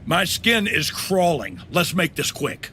My skin is crawling. Let's make this quick.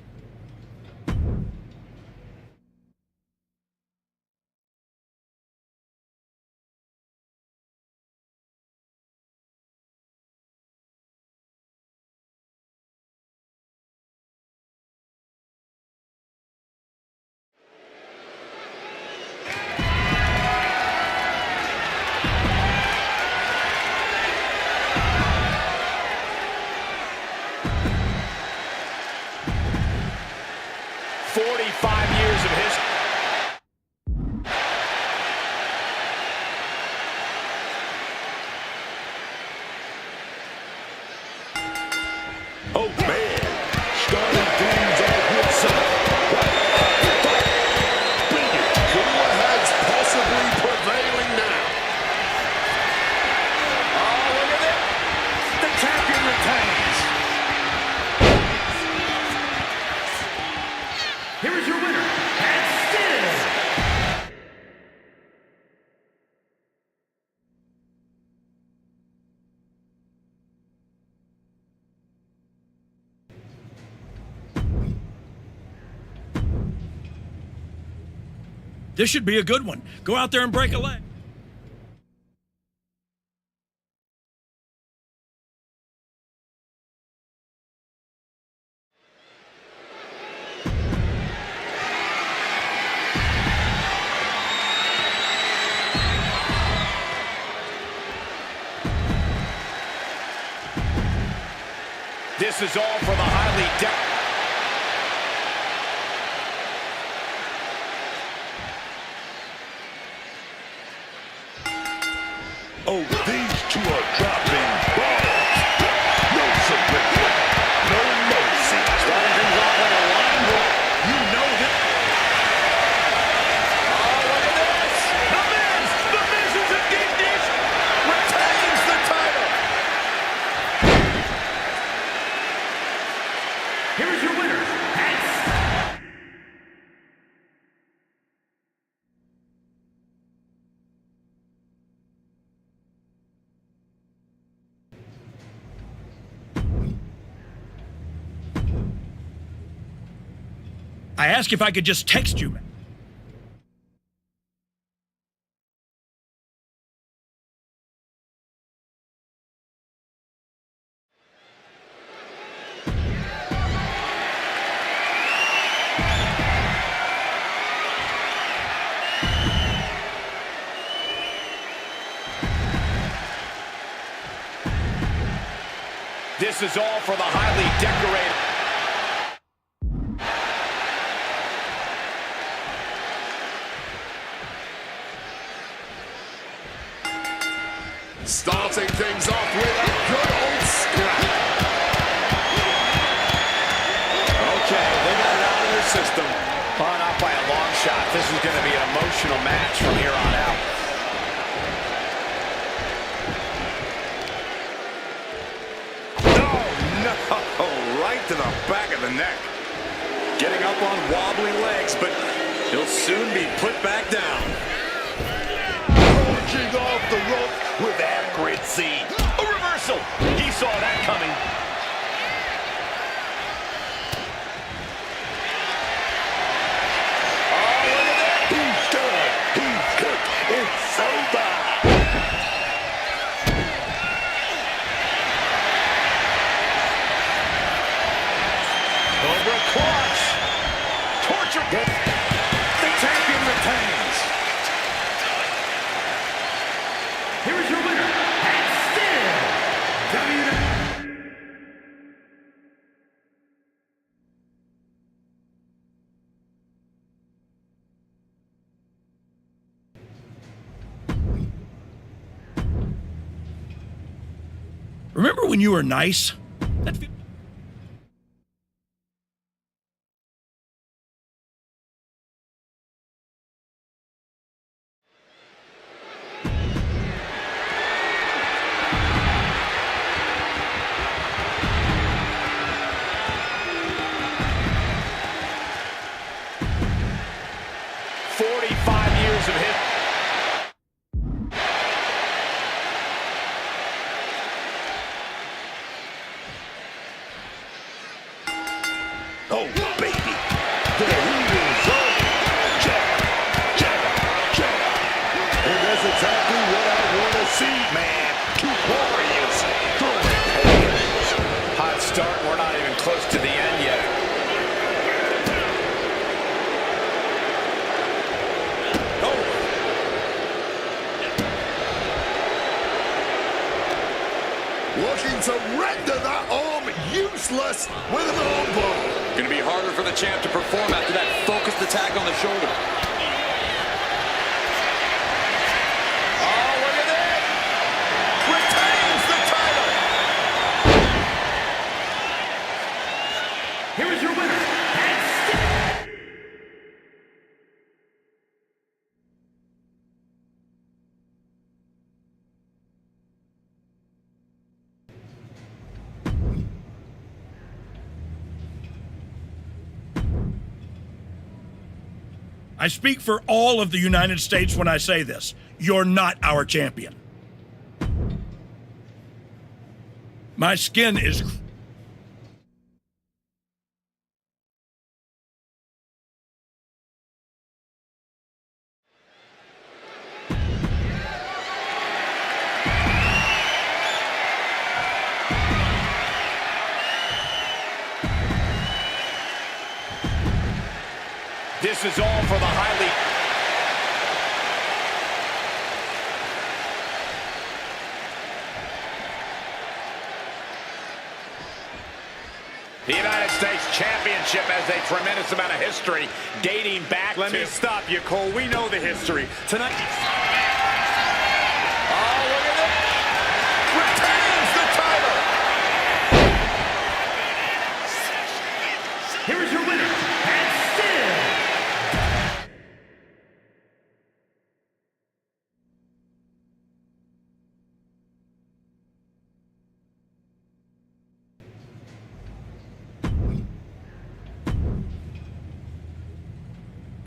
Oh man, starting things off with some brilliant. Has possibly prevailing now. Oh, look at it. The champion retains. Here is your winner, and still. This should be a good one. Go out there and break a leg. This is all for the highly decorated. Oh, these two are dropping balls. No surrender. No mercy. Starting things off like a line walk. You know that. Oh, look at this. The Miz is a deep dish. Retains the title. Here is your winner, and I asked if I could just text you. This is all for the highly decorated. Starting things off with a good old scrap. Okay, they got it out of their system. Oh, not by a long shot. This is going to be an emotional match from here on out. Oh, right to the back of the neck. Getting up on wobbly legs, but he'll soon be put back down. Launching off the rope with accuracy. A reversal. He saw that coming. Oh, look at that. He's done. He's cooked. It's over. Cobra clutch. Torture. The champion retains. here is your winner, and still, Remember when you were nice? That fe- Years of hit. exactly what I want to see, man. Two warriors throwing hands. Hot start. We're not even close to the end yet. Looking to render that arm useless with an arm bar. Going to be harder for the champ to perform after that focused attack on the shoulder. Oh, look at that! Retains the title! Here is your winner, and still I speak for all of the United States when I say this. You're not our champion. My skin is... This is all for the highly... The United States Championship has a tremendous amount of history dating back Let me stop you, Cole. We know the history. Tonight... Oh, look at that! Retains the title! here is your winner, and still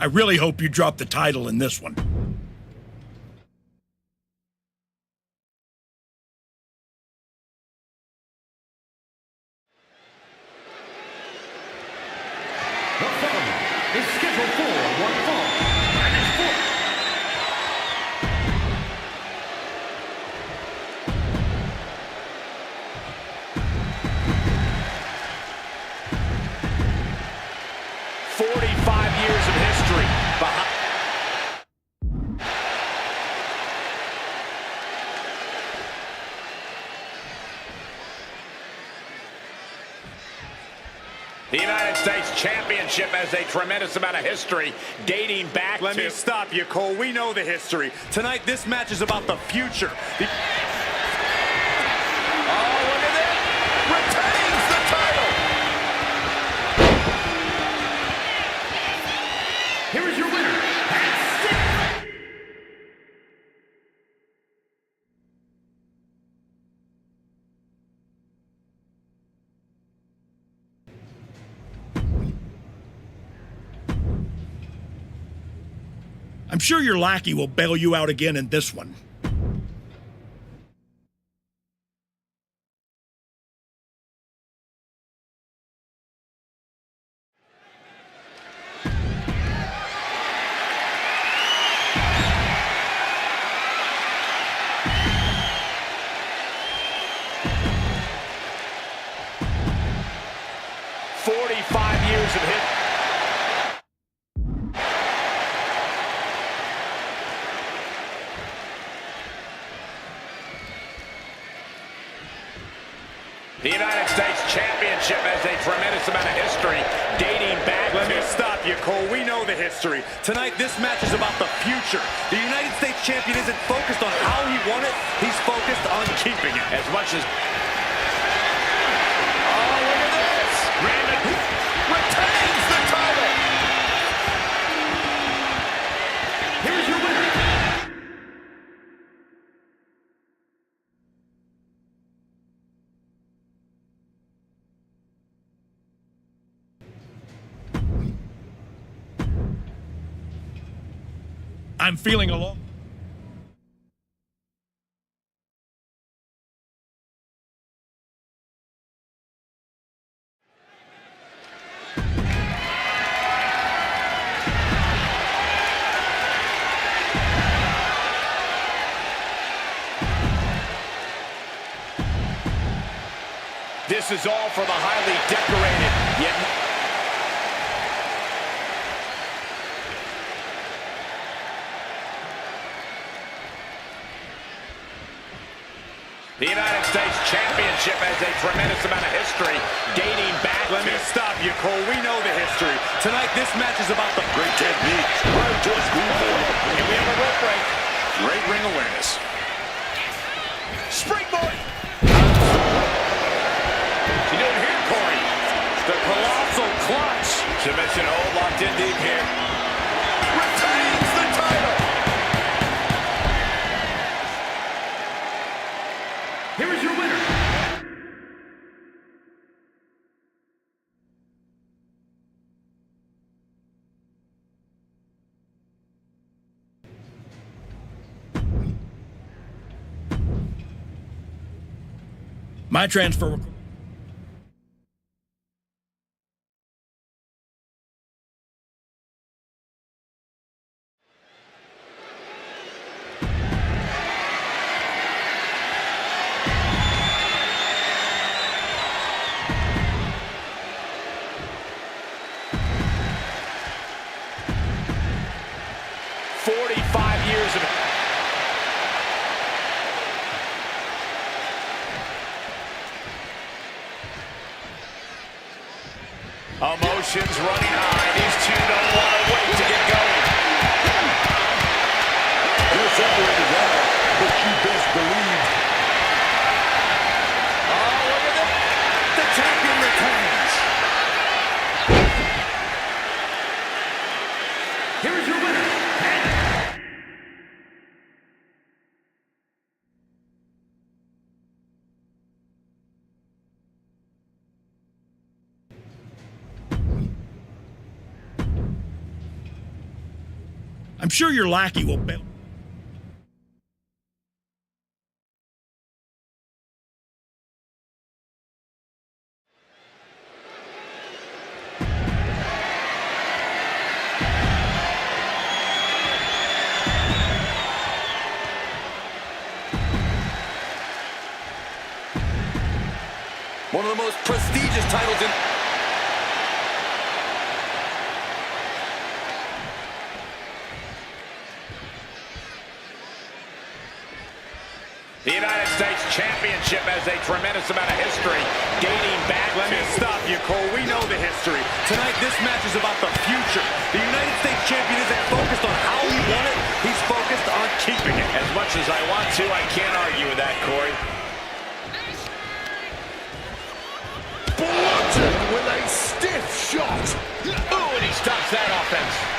I really hope you drop the title in this one. the following is scheduled for one fall. And it's for 45 years of history behind... The United States Championship has a tremendous amount of history dating back Let to... me stop you, Cole. We know the history. Tonight, this match is about the future. Oh, look at that! Retains the title! here is your winner, and still I'm sure your lackey will bail you out again in this one. Years of hit. The United States Championship has a tremendous amount of history dating back Let to... me stop you, Cole. We know the history. Tonight, this match is about the future. The United States champion isn't focused on how he won it. He's focused on keeping it. As much as... Oh, look at this! Retains the title! here is your winner. I'm feeling alone. This is all for the highly decorated, yet the United States Championship has a tremendous amount of history dating back. Let me stop you, Cole. We know the history. Tonight, this match is about the Great technique. Right to a schoolboy. And we have a rope break. Great ring awareness. Springboard. What's he doing here, Corey? The colossal clutch. Submission hold locked in deep here. Retains the title. Here is your winner. My transfer. Years of emotions running high. These two don't want to wait to get going. You're separated now, but you best believe. Oh, look at this. The champion retains. Here is your winner. I'm sure your lackey will bail. One of the most prestigious titles in... The United States Championship has a tremendous amount of history dating back. Let me stop you, Cole. We know the history. Tonight, this match is about the future. The United States Champion isn't focused on how he won it. He's focused on keeping it. As much as I want to, I can't argue with that, Corey. Bludgeoned with a stiff shot. Ooh, and he stops that offense.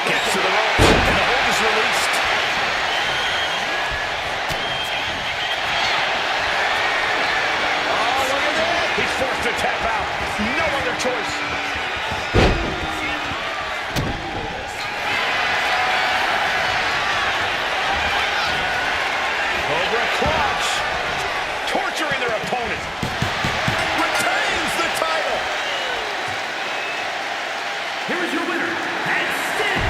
Gets to the ropes, and the hold is released. Oh, look at that. He's forced to tap out. No other choice. Cobra clutch. Torturing their opponent. Retains the title. Here is your winner. And still.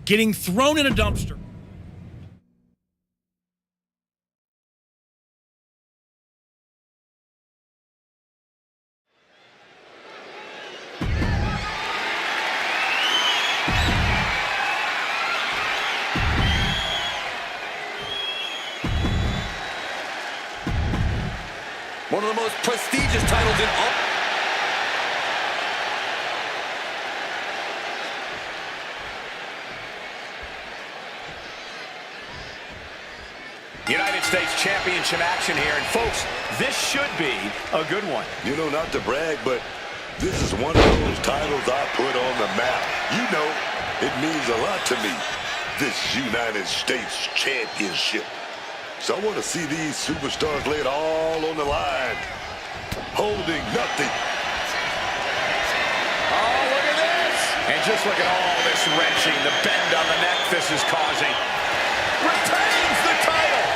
Getting thrown in a dumpster. One of the most prestigious titles in all... United States Championship action here. And folks, this should be a good one. You know, not to brag, but this is one of those titles I put on the map. You know, it means a lot to me, this United States Championship. So I want to see these superstars lay it all on the line, holding nothing. Oh, look at this. And just look at all this wrenching, the bend on the neck this is causing. Retains the title.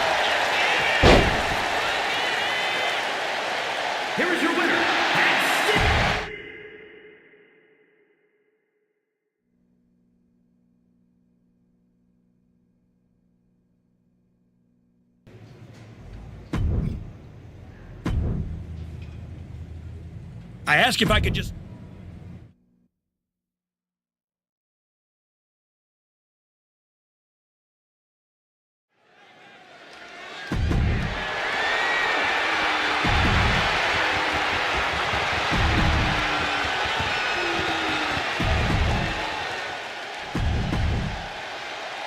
I asked if I could just...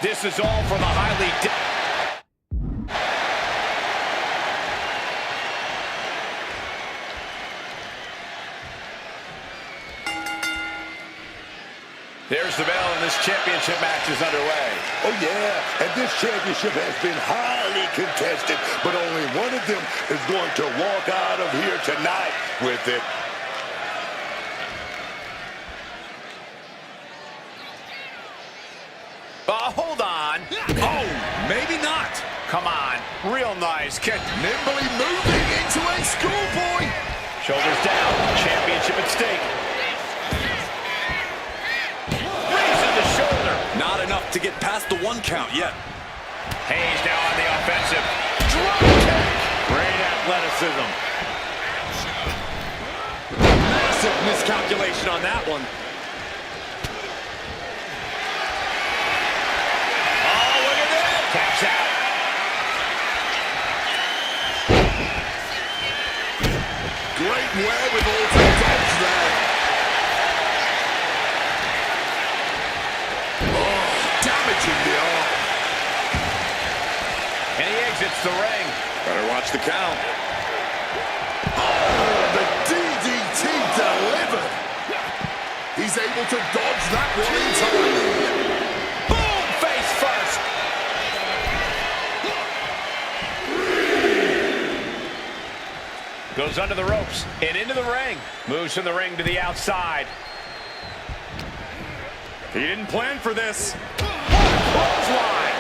This is all for the highly... There's the bell, and this championship match is underway. Oh, yeah, and this championship has been highly contested, but only one of them is going to walk out of here tonight with it. Hold on. Oh, maybe not. Come on, real nice kick. Nimbly moving into a schoolboy. Shoulders down, championship at stake. Raising the shoulder. Not enough to get past the 1 count yet. Hayes now on the offensive. Drop kick. Great athleticism. Massive miscalculation on that one. Taps out. Great wherewithal to dodge there. Oh, damaging the arm. And he exits the ring. Better watch the count. Oh, the DDT delivered. He's able to dodge that one entirely. Boom, face first. Goes under the ropes and into the ring. Moves from the ring to the outside. He didn't plan for this. Clothesline.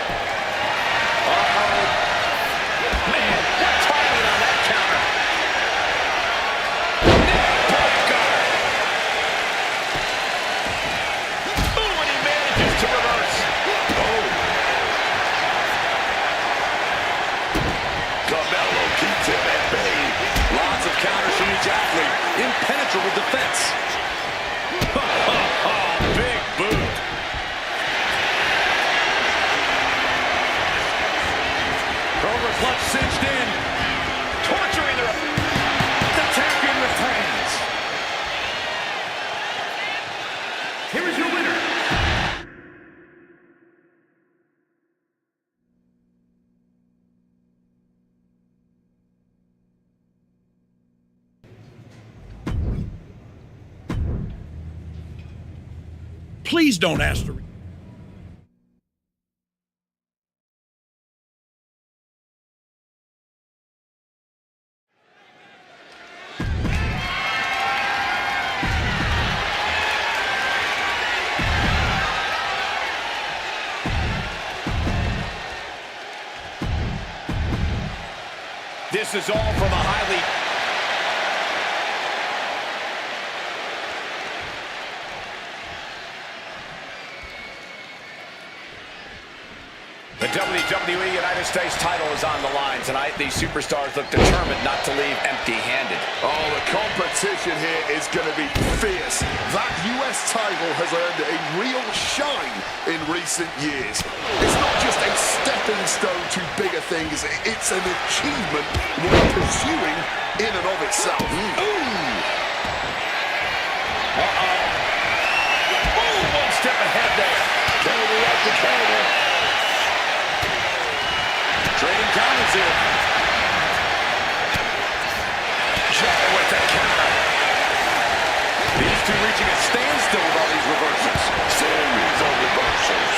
Uh-oh. Man, what timing on that counter. Neckbreaker. Ooh, and he manages to reverse. Oh. Cabello keeps him at bay. Lots of counters from each athlete. Impenetrable defense. Big boot. Cobra clutch cinched in. Torturing The champion retains. Here is your winner, Please don't ask the... This is all for the highly... The WWE United States title is on the line tonight. These superstars look determined not to leave empty-handed. Oh, the competition here is going to be fierce. That US title has earned a real shine in recent years. It's not just a stepping stone to bigger things. It's an achievement worth pursuing in and of itself. One step ahead there. Counter after counter. Trading counters here. Joe with the counter. These two reaching a standstill with all these reversals. Series of reversals.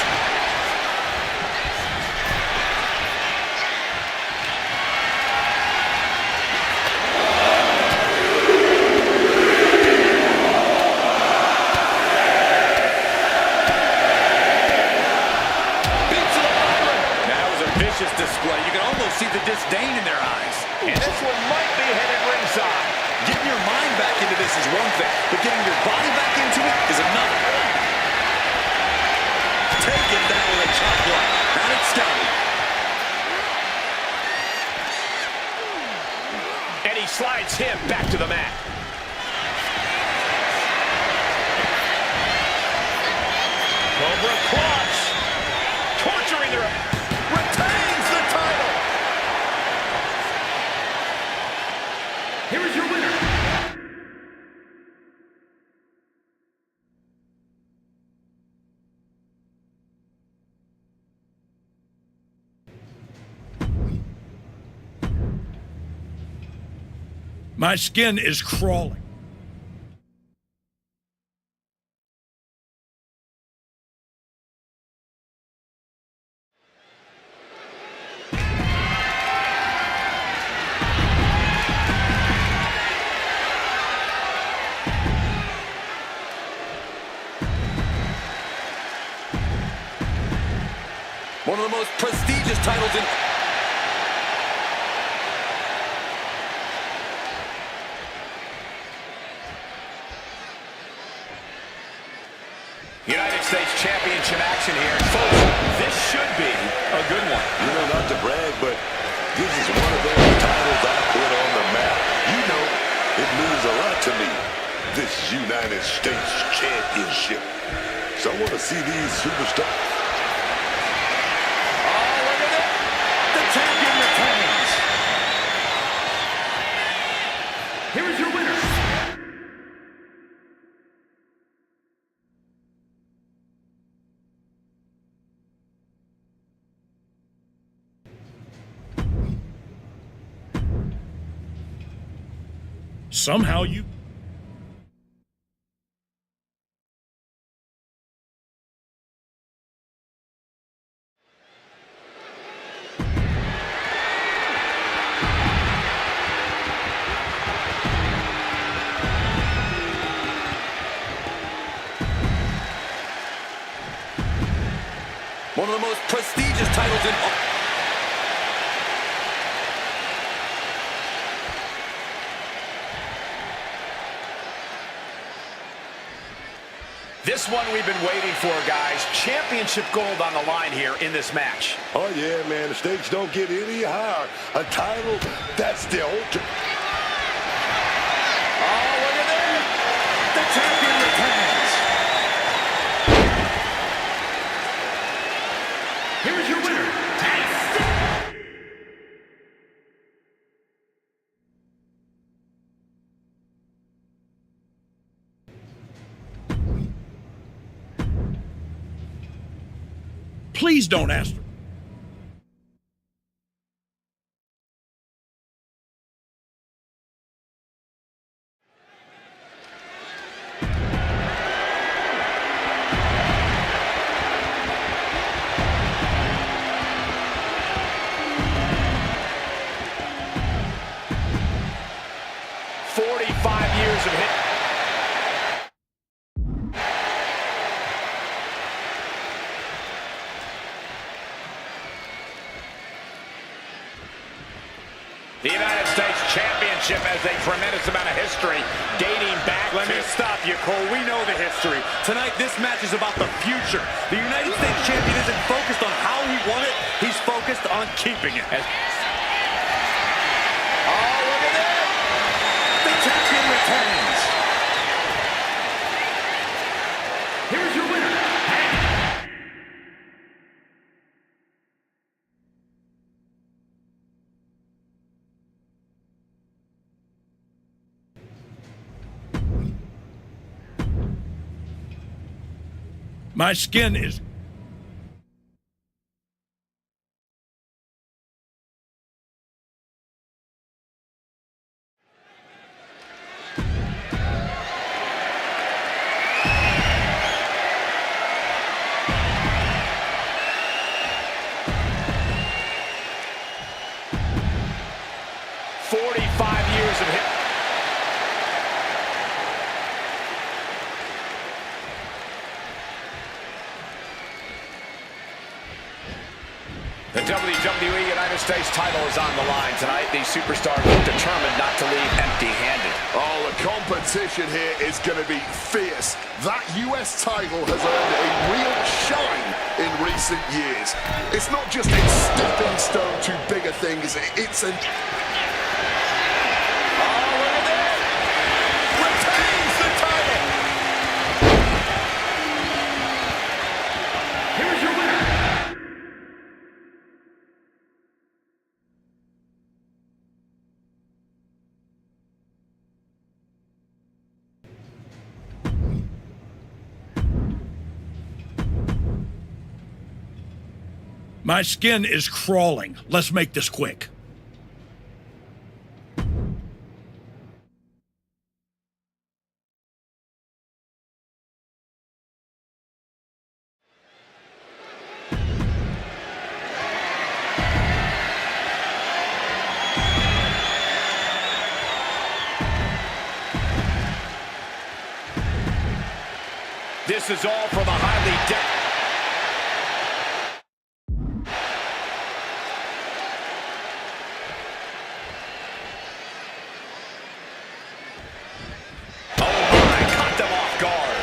Display. You can almost see the disdain in their eyes. And this one might be headed ringside. Getting your mind back into this is one thing, but getting your body back into it is another. Taken down with a chop block. Now it's scouted. And he slides him back to the mat. My skin is crawling. One of the most prestigious titles in... United States Championship action here. Folks, this should be a good one. You know, not to brag, but this is one of those titles I put on the map. You know, it means a lot to me, this United States Championship. So I want to see these superstars. Champion retains. Here is your winner. Somehow you... One of the most prestigious titles in... This one we've been waiting for, guys. Championship gold on the line here in this match. Oh, yeah, man, the stakes don't get any higher. A title, that's the ultimate. Oh, look at that! The champion retains. Here is your winner. Please don't ask. Years of hit. The United States Championship has a tremendous amount of history dating back Let me stop you, Cole. We know the history. Tonight, this match is about the future. The United States champion isn't focused on how he won it. He's focused on keeping it. Oh, look at that! The champion retains. Here is your winner. My skin is... Years of hit. The WWE United States title is on the line tonight. These superstars look determined not to leave empty-handed. Oh, the competition here is going to be fierce. That US title has earned a real shine in recent years. It's not just a stepping stone to bigger things, it's an... My skin is crawling. Let's make this quick. this is all for the highly cut them off guard.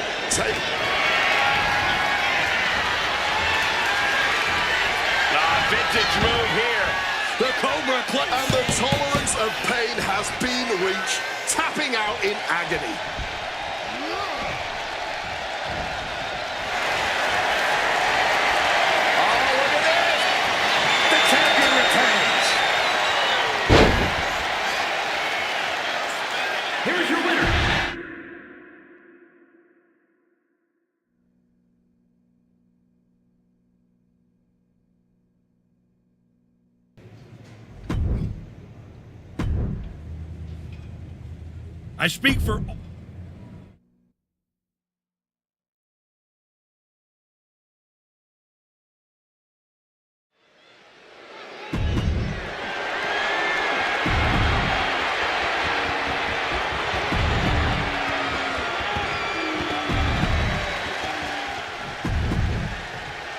Vintage move here. The Cobra clutch. And the tolerance of pain has been reached, tapping out in agony. Oh, look at this. The champion returns. Here's your winner. I speak for...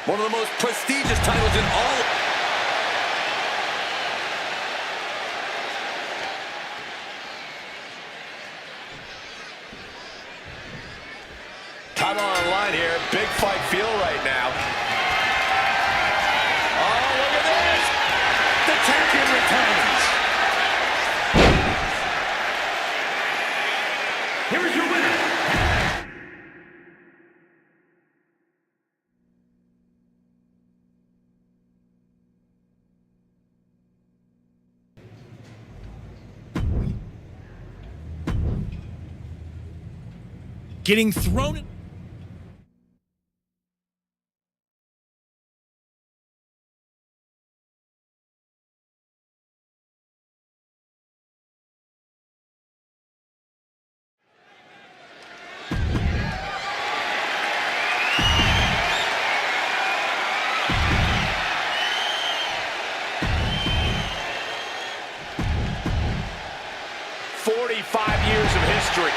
One of the most prestigious titles in all... Title on the line here. Big fight feel right now. Oh, look at this. The champion returns. Here is your winner. Getting thrown in... Years of history.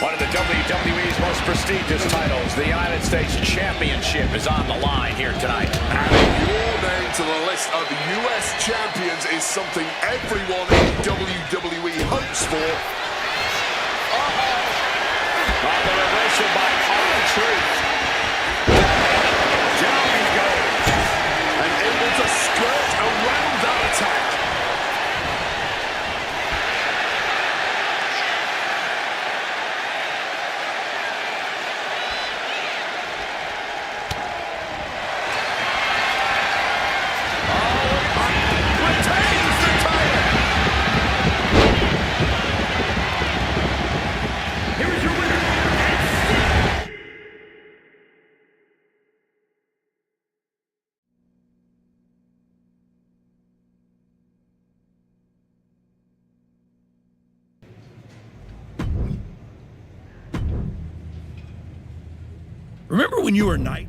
One of the WWE's most prestigious titles, the United States Championship, is on the line here tonight. Adding your name to the list of US champions is something everyone in WWE hopes for. On the reversal by R-Truth. Down he goes. And able to skirt around that attack. Retains the title. Here is your winner. Remember when you were a knight?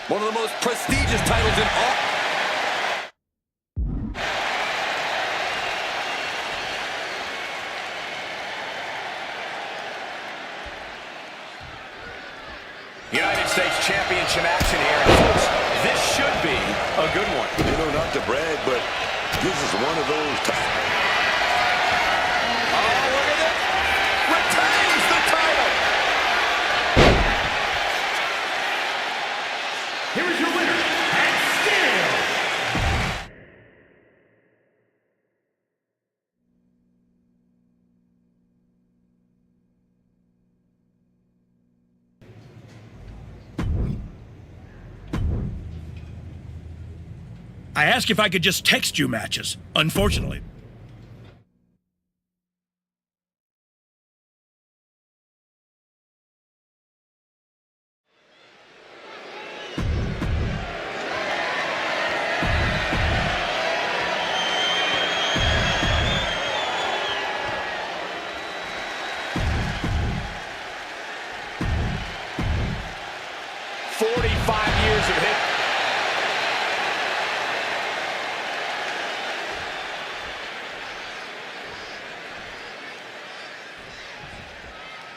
One of the most prestigious titles in all... United States Championship action here. And folks, this should be a good one. You know, not to brag, but this is one of those times. Oh, look at this. Retains the title. Here is your winner. And still. I asked if I could just text you matches, unfortunately.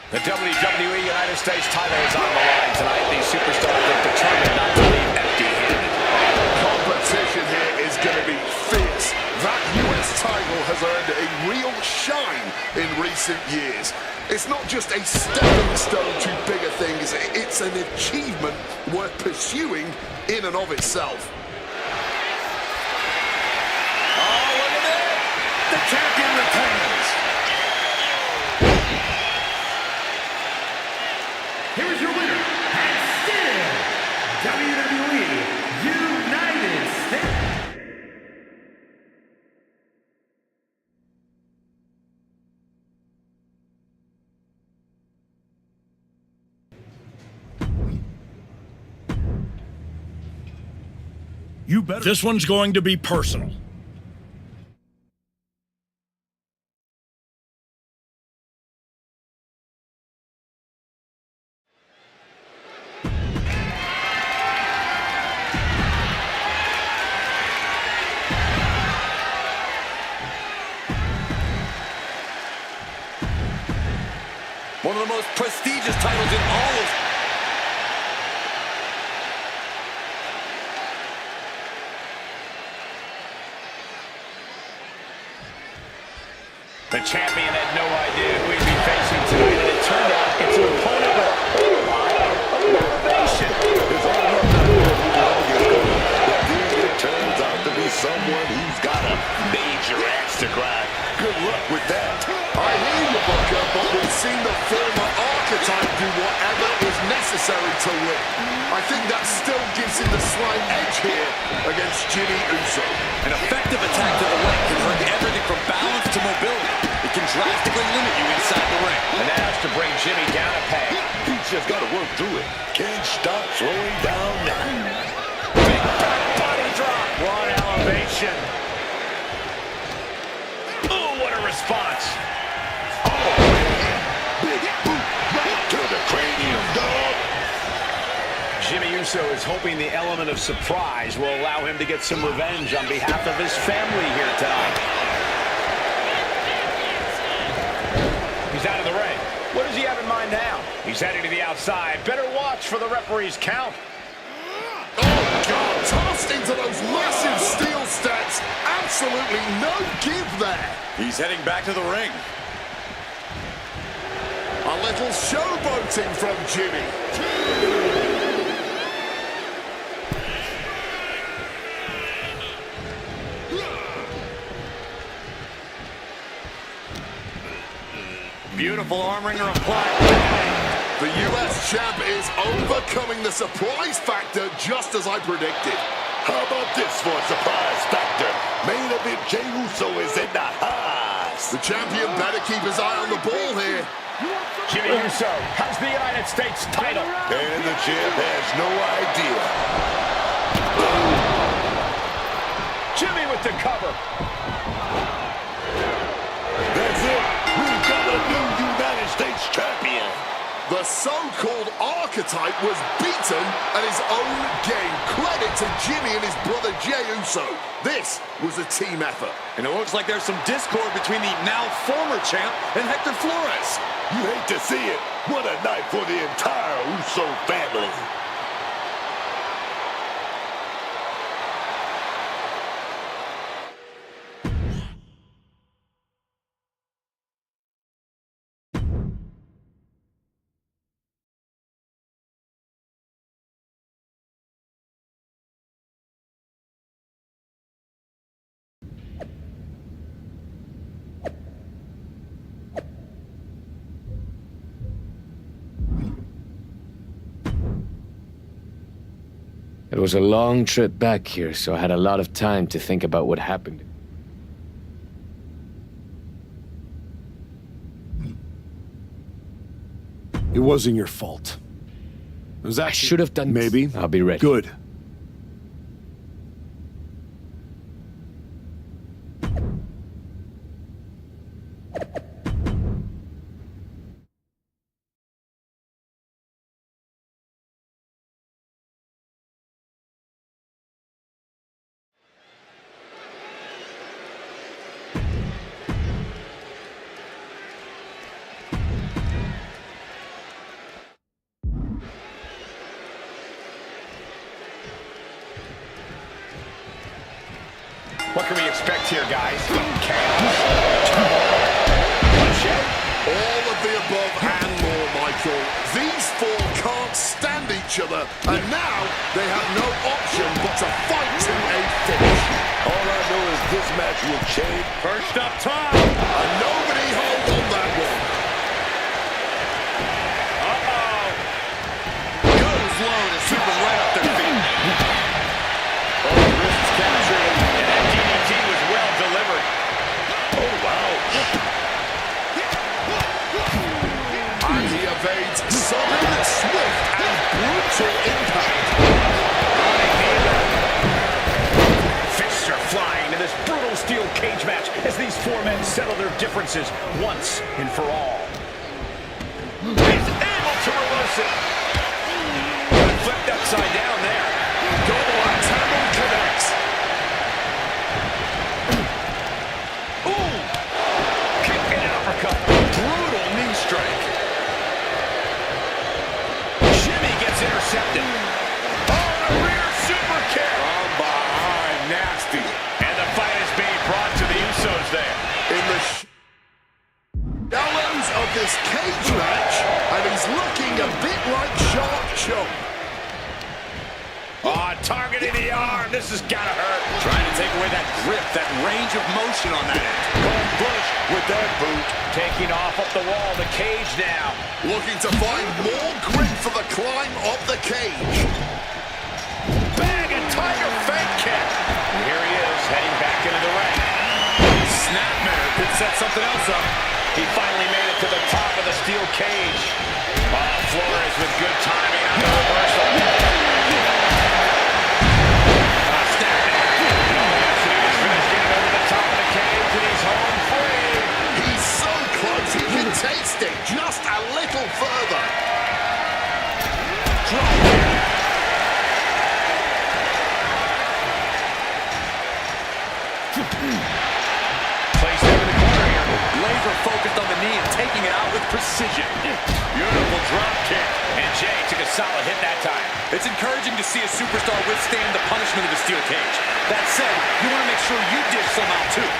The WWE United States title is on the line tonight. These superstars are determined not to leave empty-handed. Competition here is going to be fierce. That US title has earned a real shine in recent years. It's not just a stepping stone to bigger things, it's an achievement worth pursuing in and of itself. Oh, look at that! The champion retains. Here is your winner, and still WWE United States. You better. This one's going to be personal. One of the most prestigious titles in all of... The champion had no idea who he'd be facing tonight, and it turned out it's an opponent with a whole lot of motivation. It's all up to him who the audience goes. But then it turns out to be someone who's got a major axe to grind. Good luck with that. I hear you, Booker, but we've seen the former archetype do whatever is necessary to win. I think that still gives him the slight edge here against Jimmy Uso. An effective attack to the leg can hurt everything from balance to mobility. It can drastically limit you inside the ring. And that has to bring Jimmy down a peg. He's just got to work through it. Can't stop slowing down now. Big back body drop. One elevation. Ooh, what a response. Big boot right to the cranium, dog. Jimmy Uso is hoping the element of surprise will allow him to get some revenge on behalf of his family here tonight. He's out of the ring. What does he have in mind now? He's heading to the outside. Better watch for the referee's count. Oh, God, tossed into those massive steel steps. Absolutely no give there. He's heading back to the ring. A little showboating from Jimmy. Beautiful arm wringer applied. The US champ is overcoming the surprise factor just as I predicted. How about this for a surprise factor? Main event Jey Uso is in the house. The champion better keep his eye on the ball here. Jimmy Uso has the United States title. And the champ has no idea. Jimmy with the cover. That's it. We've got a new United States champion. The so-called archetype was beaten at his own game. Credit to Jimmy and his brother Jey Uso. This was a team effort. And it looks like there's some discord between the now former champ and Hector Flores. You hate to see it. What a night for the entire Uso family. It was a long trip back here, so I had a lot of time to think about what happened. It wasn't your fault. It was I actually... should have done... Maybe. I'll be ready. Good. What can we expect here, guys? Chaos. Bloodshed. All of the above and more, Michael. These four can't stand each other, and now they have no option but to fight to a finish. All I know is this match will change. First up top. And nobody hold on that one. Goes low to sweep them right off their feet. Oh, the wrist's captured, and that DDT was well delivered. Oh, wow. And he evades sudden, swift, and brutal impact. Fists are flying in this brutal steel cage match as these four men settle their differences once and for all. He's able to reverse it. Flipped upside down there. Double axe handle connects. Ooh! Kick and uppercut. Brutal knee strike. Jimmy gets intercepted. Oh, the rear super kick. From behind, nasty. And the fight is being brought to the Usos there. In the shallows of this cage match, and he's looking a bit like Shark Chomp. Oh, targeting the arm. This has got to hurt. Trying to take away that grip, that range of motion on that end. Going Bush with that boot. Taking off up the wall, the cage now. Looking to find more grip for the climb of the cage. Bang, a tiger fake kick. And here he is, heading back into the ring. Snapmare could set something else up. He finally made it to the top of the steel cage. Oh, Flores with good timing on the reversal. He's so close, he can taste it just a little further. Placed there in the corner here. Laser focused on the knee and taking it out with precision. Beautiful drop kick. And Jay took a solid hit that time. It's encouraging to see a superstar withstand the punishment of the steel cage. That said, you want to make sure you dish some out too.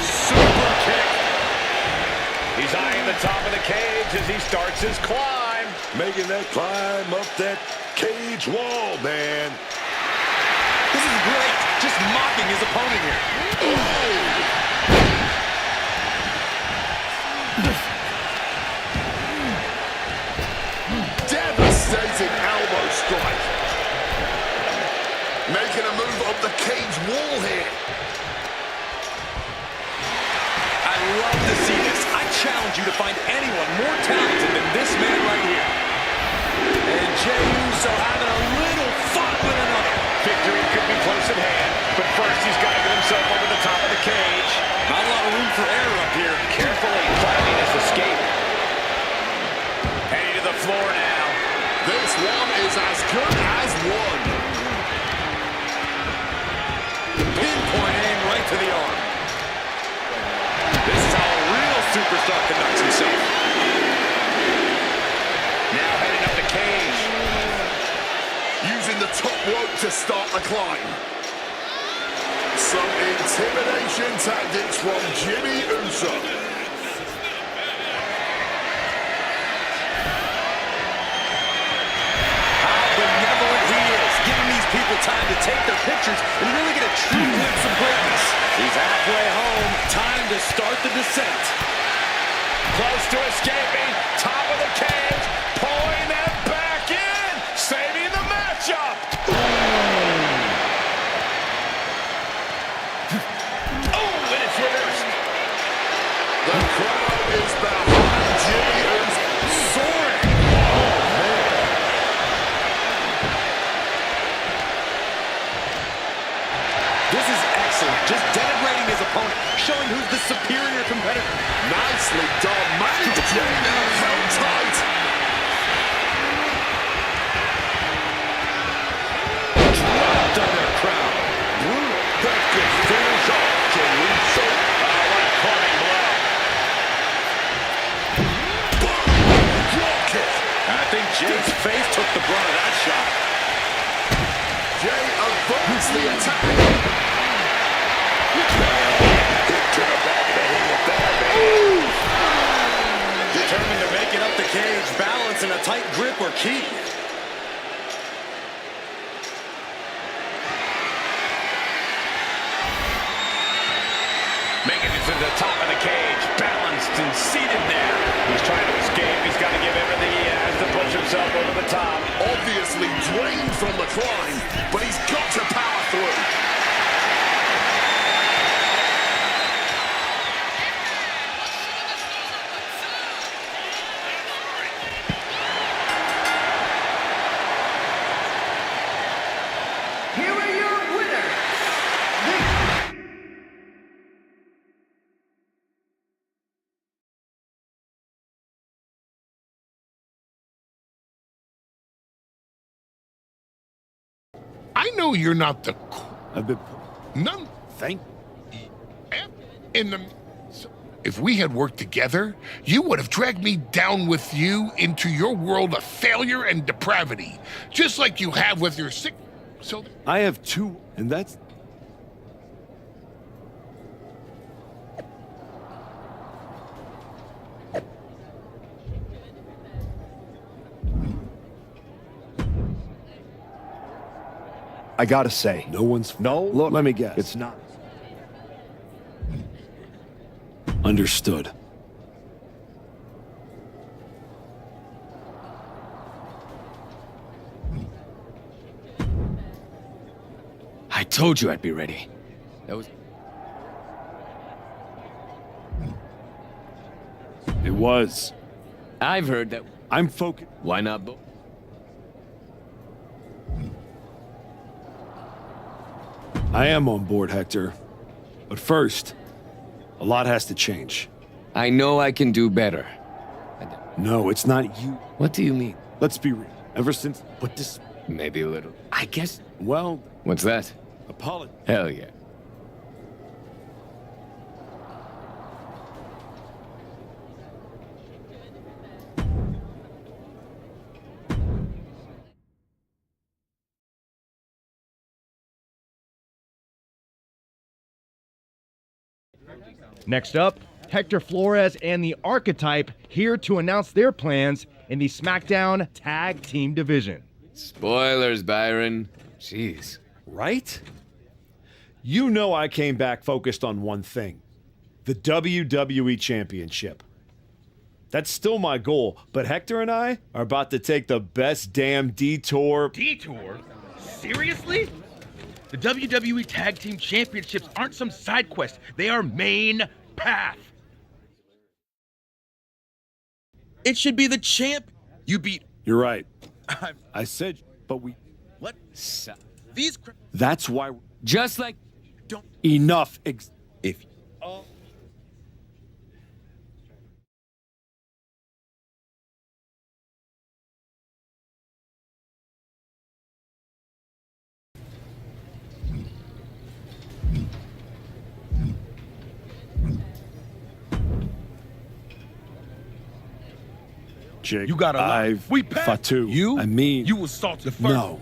Super kick. He's eyeing the top of the cage as he starts his climb. Making that climb up that cage wall, man. This is great. Just mocking his opponent here. Devastating elbow strike. Making a move up the cage wall here. I love to see this. I challenge you to find anyone more talented than this man right here. And Jey Uso having a little fun with another. Victory could be close at hand, but first he's got to get himself over the top of the cage. Not a lot of room for error up here. Carefully planning his escape. Heading to the floor now. This one is as good as one. Pinpoint aim right to the arm. This is how a real superstar conducts himself. Now heading up the cage. Using the top rope to start the climb. Some intimidation tactics from Jimmy Uso. How benevolent he is, giving these people time to take their pictures and really get a true glimpse of greatness. He's halfway home. Time to start the descent. Close to escaping. Top of the cage. Pulling them back in. Saving the matchup. Oh, and it's reversed. The crowd is behind Jimmy Uso. Soaring. This is excellent. Just denigrating his opponent, showing who's the superior competitor. Nicely done. Managed to Jay's face took the brunt of that shot. Jay avoids the attack. Hit to the back of the head. Bad man. Determined to make it up the cage, balance and a tight grip are key. Making it to the top of the cage, balanced and seated there. He's trying to escape. He's got to give everything he has to push himself over the top. Obviously drained from the climb, but he's got to power through. Here are your winners. I know you're not the I've been... none. Thank... In the. If we had worked together, you would have dragged me down with you into your world of failure and depravity, just like you have with your sick. So I have two, and that's... I gotta say. No one's... No, Look, let me guess. it's not. Understood. I told you I'd be ready. That was... It was. I've heard that... I'm focused. Why not both? I am on board, Hector. But first, a lot has to change. I know I can do better. No, it's not you. What do you mean? Let's be real. Ever since... But this... Maybe a little. I guess... Well, What's that? apology. Hell yeah. Next up, Hector Flores and the Archetype here to announce their plans in the SmackDown Tag Team Division. Spoilers, Byron. Jeez. Right? You know I came back focused on one thing. The WWE Championship. That's still my goal, but Hector and I are about to take the best damn detour. Detour? Seriously? The WWE Tag Team Championships aren't some side quest. They are main path. It should be the champ. You beat... You're right. I said, but we... What? These... That's why... Just like... Don't... Enough. If... Jake, You got a lot. I've... We packed. Fatu. You? I mean... You assaulted first. No.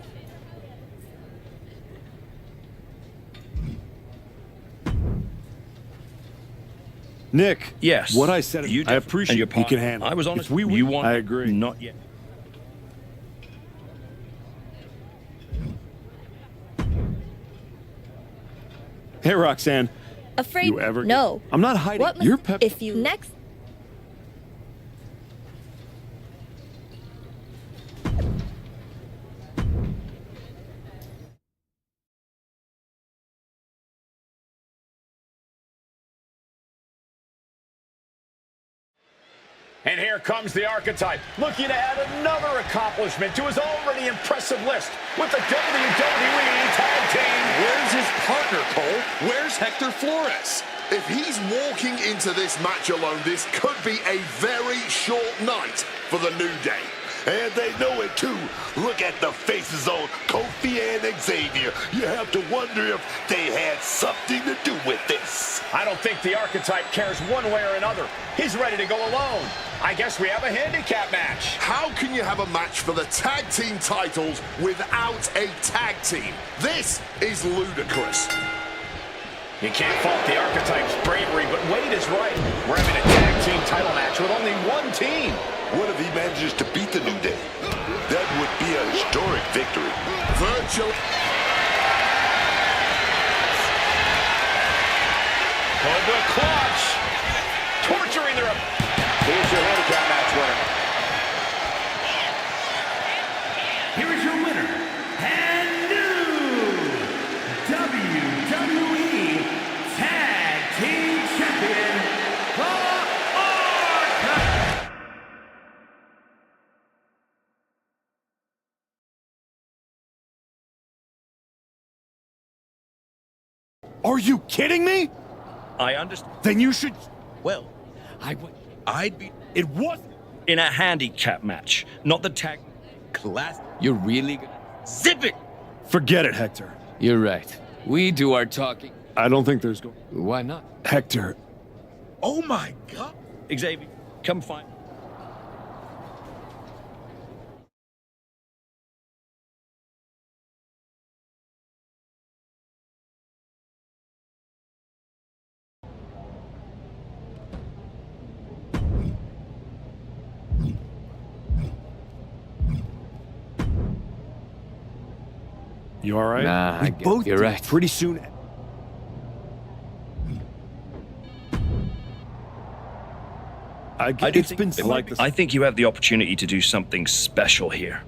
Nick. Yes. What I said... You I def- appreciate and you your can part. handle I was it. honest. If we You want... I agree. Not yet. Hey, Roxanne. Afraid? You ever... No. I'm not hiding. What must, You're pep... if you next... And here comes the Archetype, looking to add another accomplishment to his already impressive list with the WWE Tag Team. Where's his partner, Cole? Where's Hector Flores? If he's walking into this match alone, this could be a very short night for the New Day. And they know it too. Look at the faces on Kofi and Xavier. You have to wonder if they had something to do with this. I don't think the Archetype cares one way or another. He's ready to go alone. I guess we have a handicap match. How can you have a match for the tag team titles without a tag team? This is ludicrous. You can't fault the Archetype's bravery, but Wade is right. We're having a tag team title match with only one team. What if he manages to beat the New Day? That would be a historic victory. Virgil. Going to a clutch. Torturing their... Here's your handicap match winner. Here is your winner, and new WWE Tag Team Champion, the Archetype. Are you kidding me? I understand. Then you should... Well, I'd be It was... in a handicap match, not the tag class. You're really gonna zip it. Forget it, Hector. You're right. We do our talking. I don't think there's going... Why not? Hector, Oh my God, Xavier, come find. you all right? Nah, we I get both you're do. right. Pretty soon... It's been like this. I think you have the opportunity to do something special here.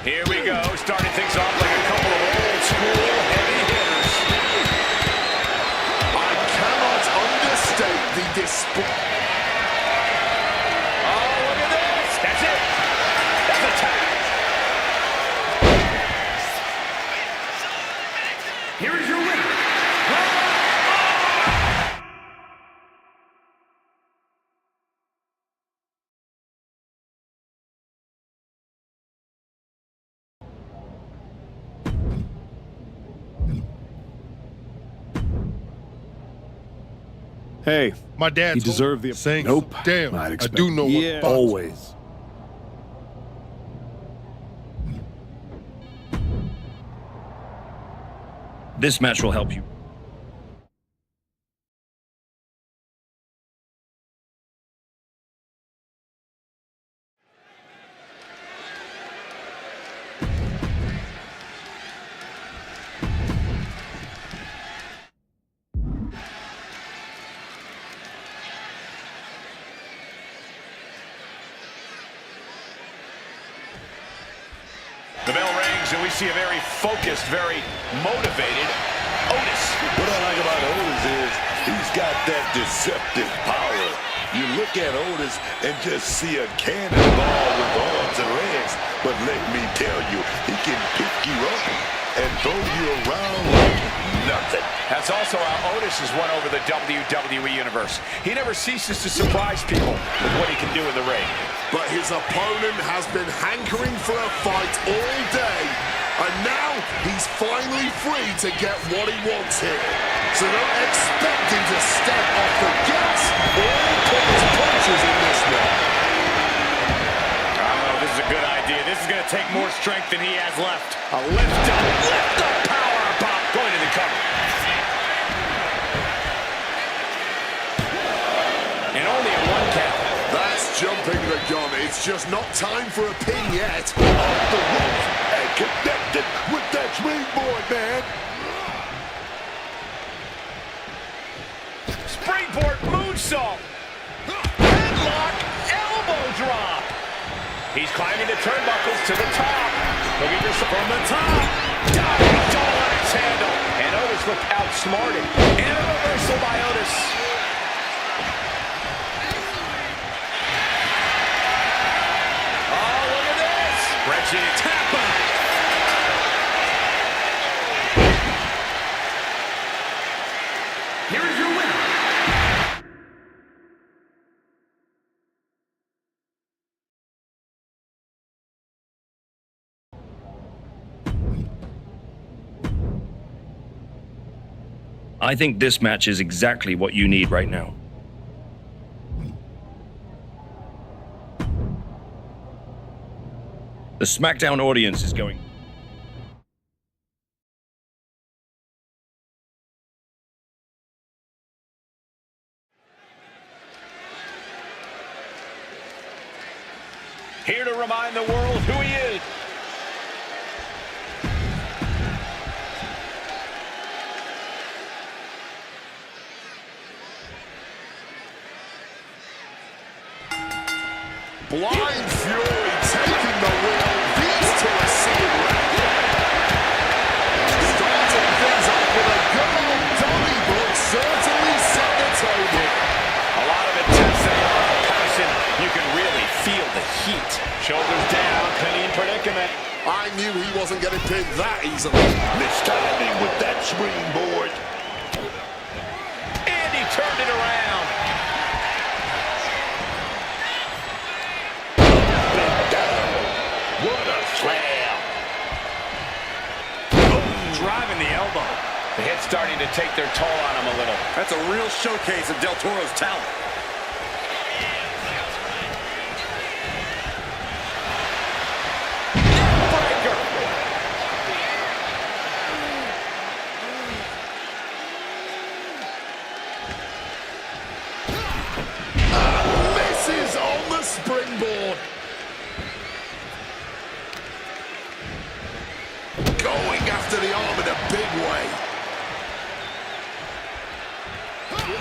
Here we go, starting things off like a couple of old school heavy hitters. I cannot understate the display. Oh, look at this! That's it! That's a tag! Here is your winner. Hey, My dad he deserved the... saying, Nope. damn, I'd I expect- do know what Yeah, boxing- always. This match will help you. The bell rings and we see a very focused, very motivated Otis. What I like about Otis is he's got that deceptive power. You look at Otis and just see a cannonball with arms and legs. But let me tell you, he can pick you up and throw you around like nothing. That's also how Otis has won over the WWE Universe. He never ceases to surprise people with what he can do in the ring. But his opponent has been hankering for a fight all day, and now he's finally free to get what he wants here. So don't expect him to step off the gas or pull his punches in this one. Oh, this is a good idea. This is going to take more strength than he has left. A lift up power bomb going to the cover. And only a one count. That's jumping the gun. It's just not time for a pin yet. Off the ropes and connected with that springboard, man. Springboard moonsault. Headlock elbow drop. He's climbing the turnbuckles to the top. Looking for some from the top. Diving all on its handle. And Otis looked outsmarted. And a reversal by Otis. Oh, look at this. Reggie Tappa. Here is your winner. I think this match is exactly what you need right now. The SmackDown audience is going... Here to remind the world who he is. Blind Fury taking the wheel. These two are seeing red. Starting things off with a good old dummy book certainly set the tone. A lot of intensity, a lot of passion. You can really feel the heat. Shoulders down, clean predicament. I knew he wasn't getting pinned that easily. Mistiming with that springboard. And he turned it around. What a slam. Driving the elbow. The hit's starting to take their toll on him a little. That's a real showcase of Del Toro's talent. Breaker. Misses on the springboard. Going after the arm in a big way.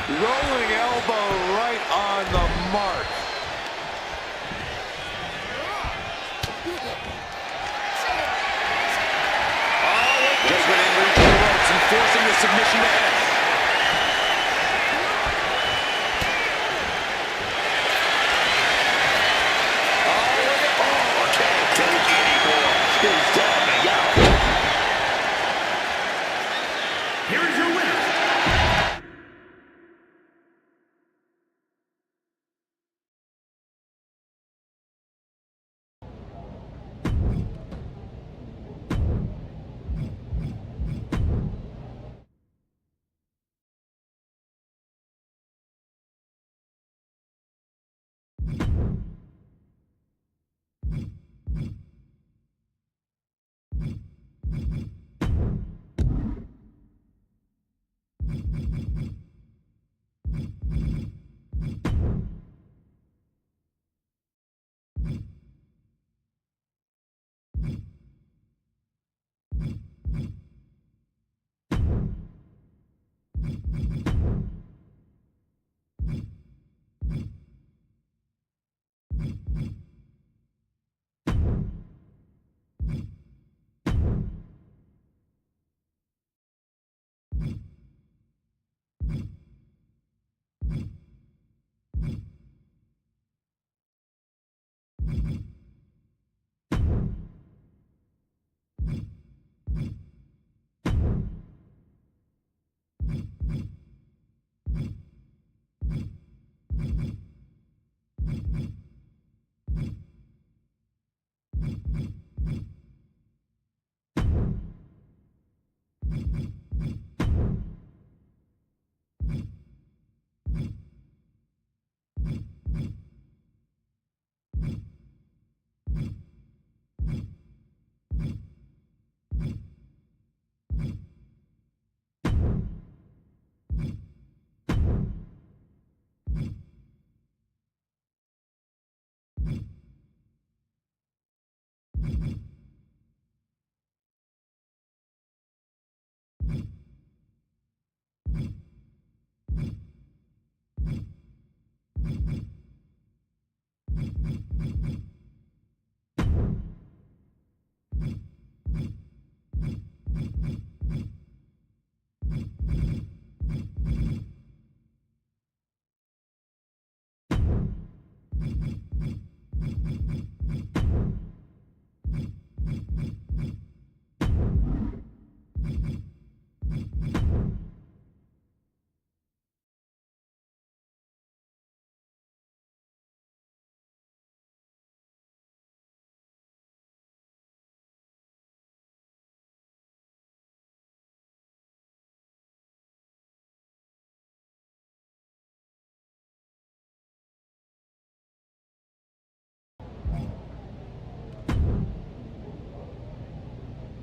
Rolling elbow right on the mark. Just went in reaching the ropes and forcing the submission to end. Can't take anymore. He's tapping out. Here is your winner.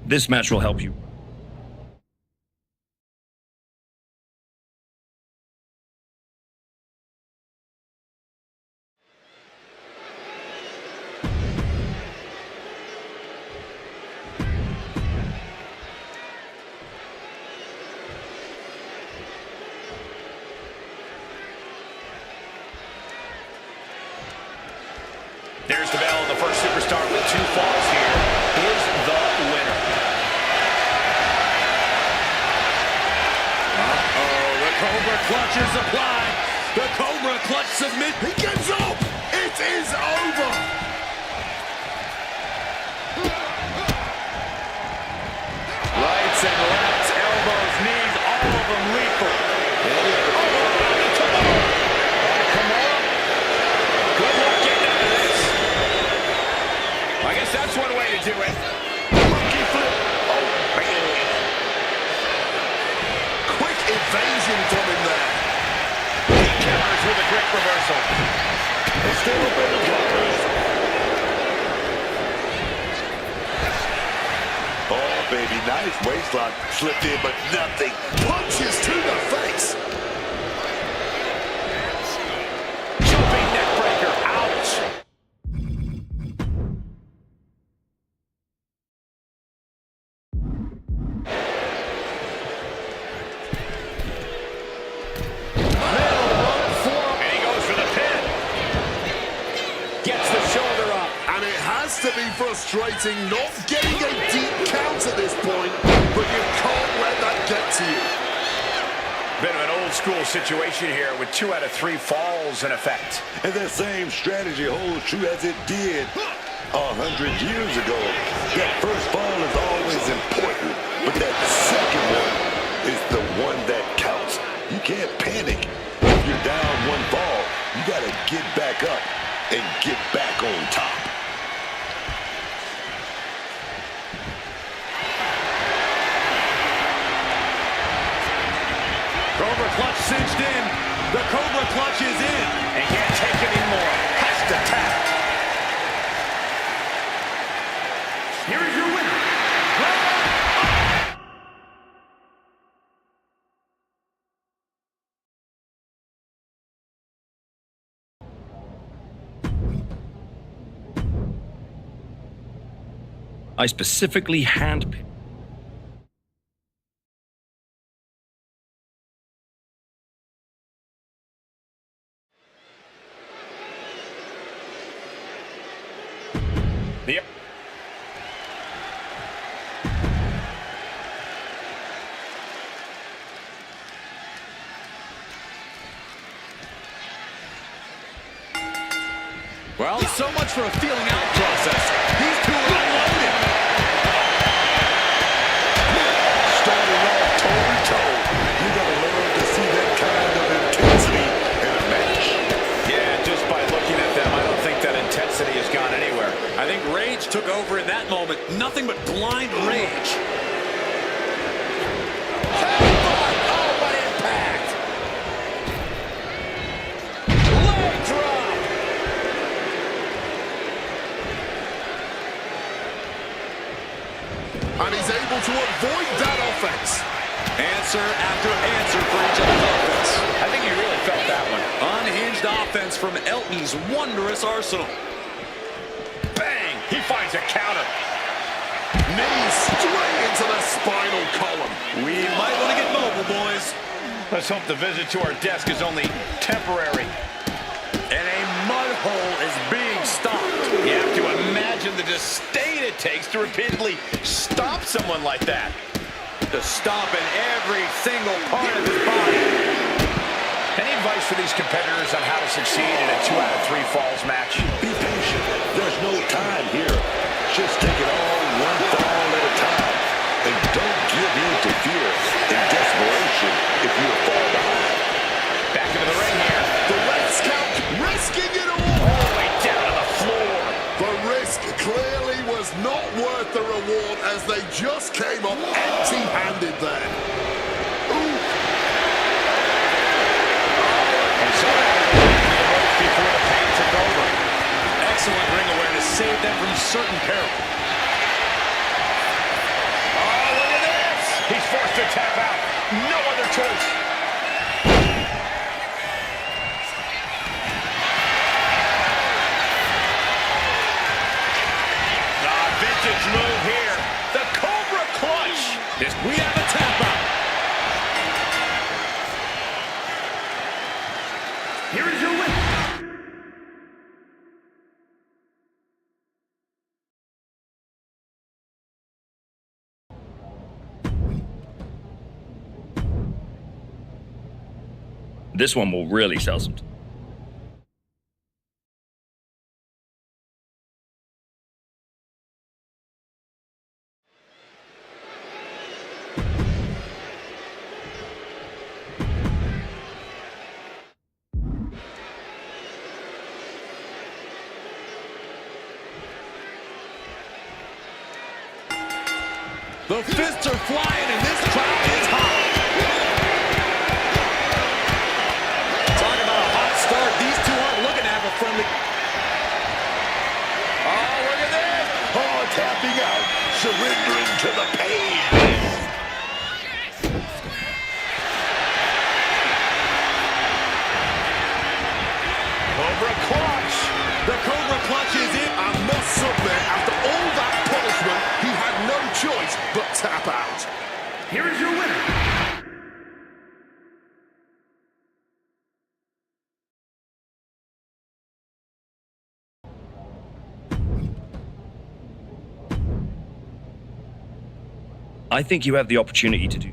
This match will help you. There's the bell, and the first superstar with 2 falls here is the winner. The Cobra clutch is applied. The Cobra clutch submit. He gets up. It is over. Rights and lefts, elbows, knees, all of them lethal. Come on. Good luck getting out of this. I guess that's one way to do it. Monkey flip. Oh, man. Quick evasion from him there. He counters with a quick reversal. It's still a bit of blockers. Oh, baby, nice waistlock. Slipped in, but nothing. Punches to the face. Jumping neck breaker. Ouch. And he goes for the pin. Gets the shoulder up. And it has to be frustrating not getting a deep count at this point, but you can't let that get to you. Bit of an old school situation here with 2 out of 3 falls in effect. And that same strategy holds true as it did 100 years ago. That first fall is always important, but that second one is the one that counts. You can't panic. If you're down 1 fall, you got to get back up and get back on top. Cobra clutch cinched in. The Cobra clutch is in. And can't take it anymore. Has to tap. Here is your winner. I specifically handpicked. The Well, so much for a feeling out process. These two are unloaded. Starting off toe-to-toe. You got to learn to see that kind of intensity in a match. Yeah, just by looking at them, I don't think that intensity has gone anywhere. I think rage took over in that moment. Nothing but blind rage. Oh, what impact! Leg drop! And he's able to avoid that offense. Answer after answer for each other's offense. I think he really felt that one. Unhinged offense from Elton's wondrous arsenal. Bang! He finds a counter. Knees straight into the spinal column. We might want to get mobile, boys. Let's hope the visit to our desk is only temporary. And a mud hole is being stopped. You have to imagine the disdain it takes to repeatedly stop someone like that. To stop in every single part of his body. Any advice for these competitors on how to succeed in a 2 out of 3 falls match? Be patient. There's no time here. Just take it all 1 fall at a time. And don't give in to fear and desperation if you fall behind. Back into the ring here. The Red Scout risking it all. All the way down to the floor. The risk clearly was not worth the reward as they just came up empty-handed there. Ooh. And so before the pain took over. Excellent ring awareness saved them from certain peril. Savage move here. The Cobra Clutch. We have a tap out. Here is your winner. This one will really sell some. The fists are flying and this crowd is hot. Talk about a hot start. These two aren't looking to have a friendly. Oh, look at this. Oh, tapping out, surrendering to the pain. Cobra Clutch. The Cobra Clutch is in. I must submit, after all that punishment, he had no choice but tap out. Here is your winner. I think you have the opportunity to do.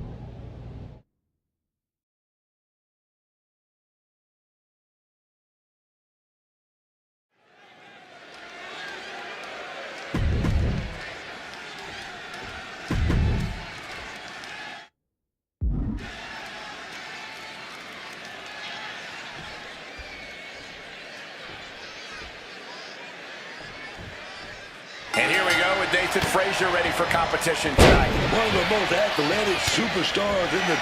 And here we go with Nathan Frazier ready for competition tonight. One of the most athletic superstars in the...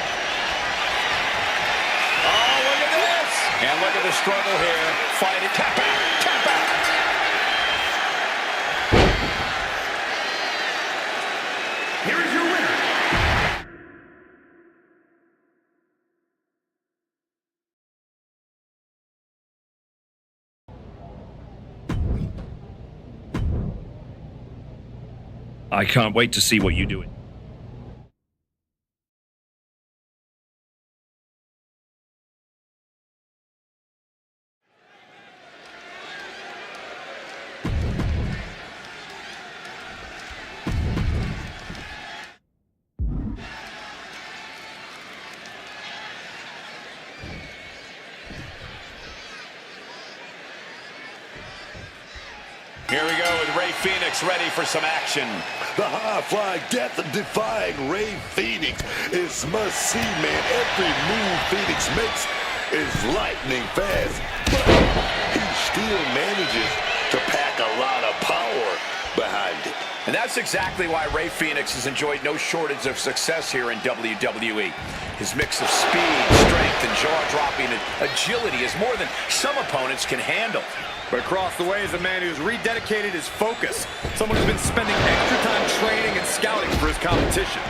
Oh, look at this. And look at the struggle here. Fighting. Tap out. Tap out. Here is your winner. I can't wait to see what you do. Here we go with Ray Phoenix ready for some action. The high-flying, death-defying Ray Phoenix is must-see, man. Every move Phoenix makes is lightning fast, but he still manages to pack a lot of power behind it. And that's exactly why Ray Phoenix has enjoyed no shortage of success here in WWE. His mix of speed, strength, and jaw-dropping agility is more than some opponents can handle. But across the way is a man who's rededicated his focus. Someone who's been spending extra time training and scouting for his competition.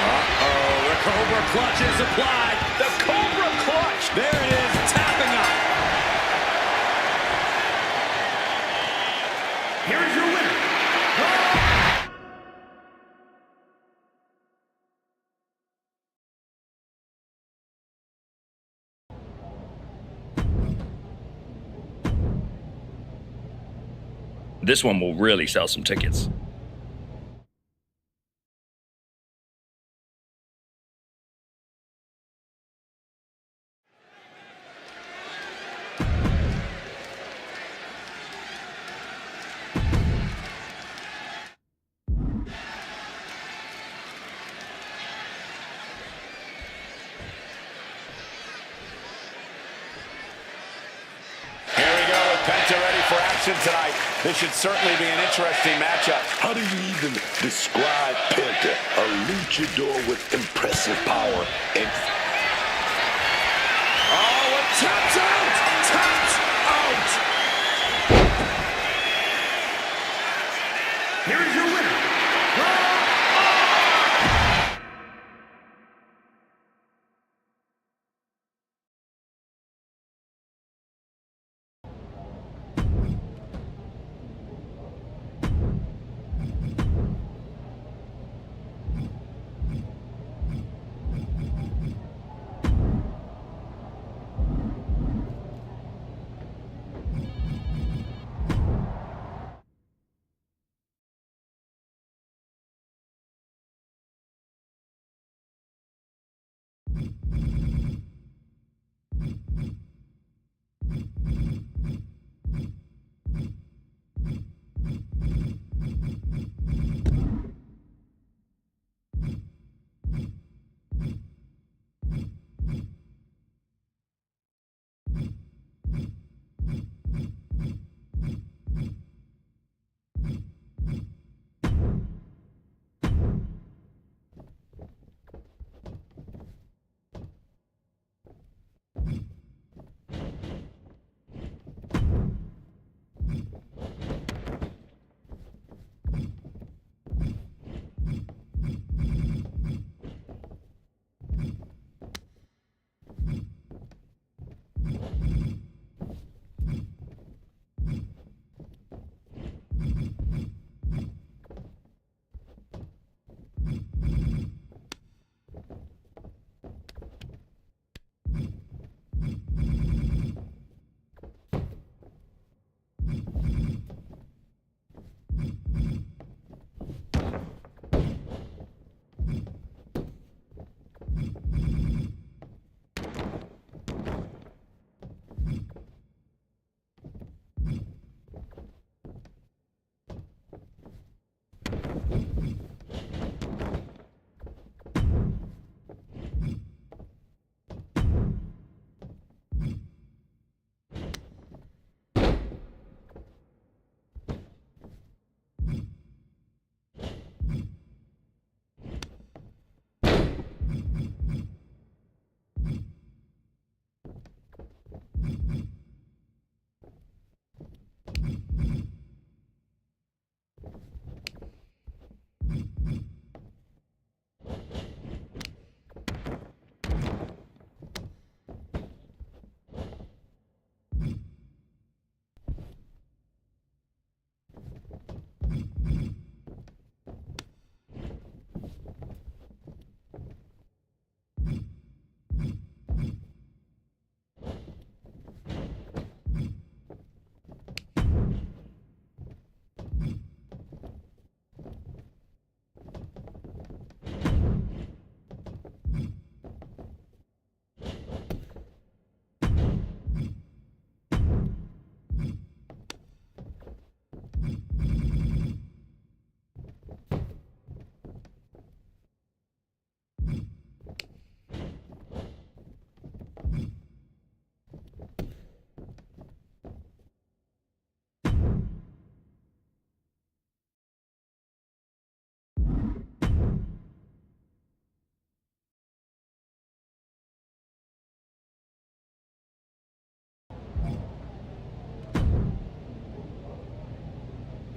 Uh-oh, the Cobra Clutch is applied. The Cobra Clutch! There it is, tapping out. Here is your winner. This one will really sell some tickets. Tonight. This should certainly be an interesting matchup. How do you even describe Penta? A luchador with impressive power and... Oh, and taps out! Taps out! Here is your winner.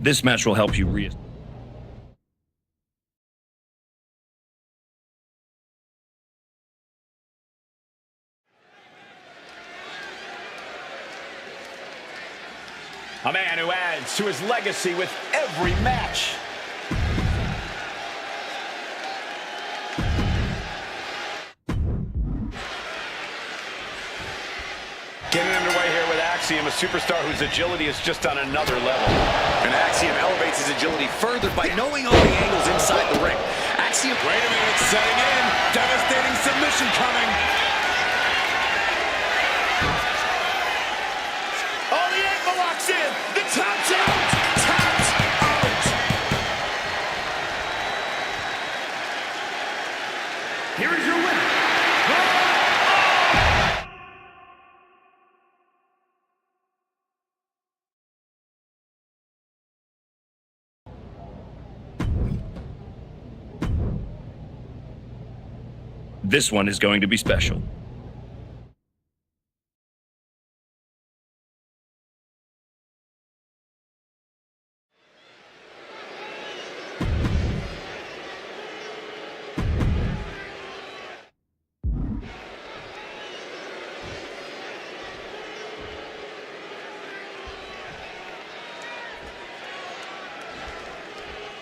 This match will help you A man who adds to his legacy with every match. Getting underway here with Axiom, a superstar whose agility is just on another level. And Axiom elevates his agility further by knowing all the angles inside the ring. Axiom, wait a minute, setting in. Devastating submission coming. Oh, the ankle locks in. The tap's out. Tap's out. Here is your winner. This one is going to be special.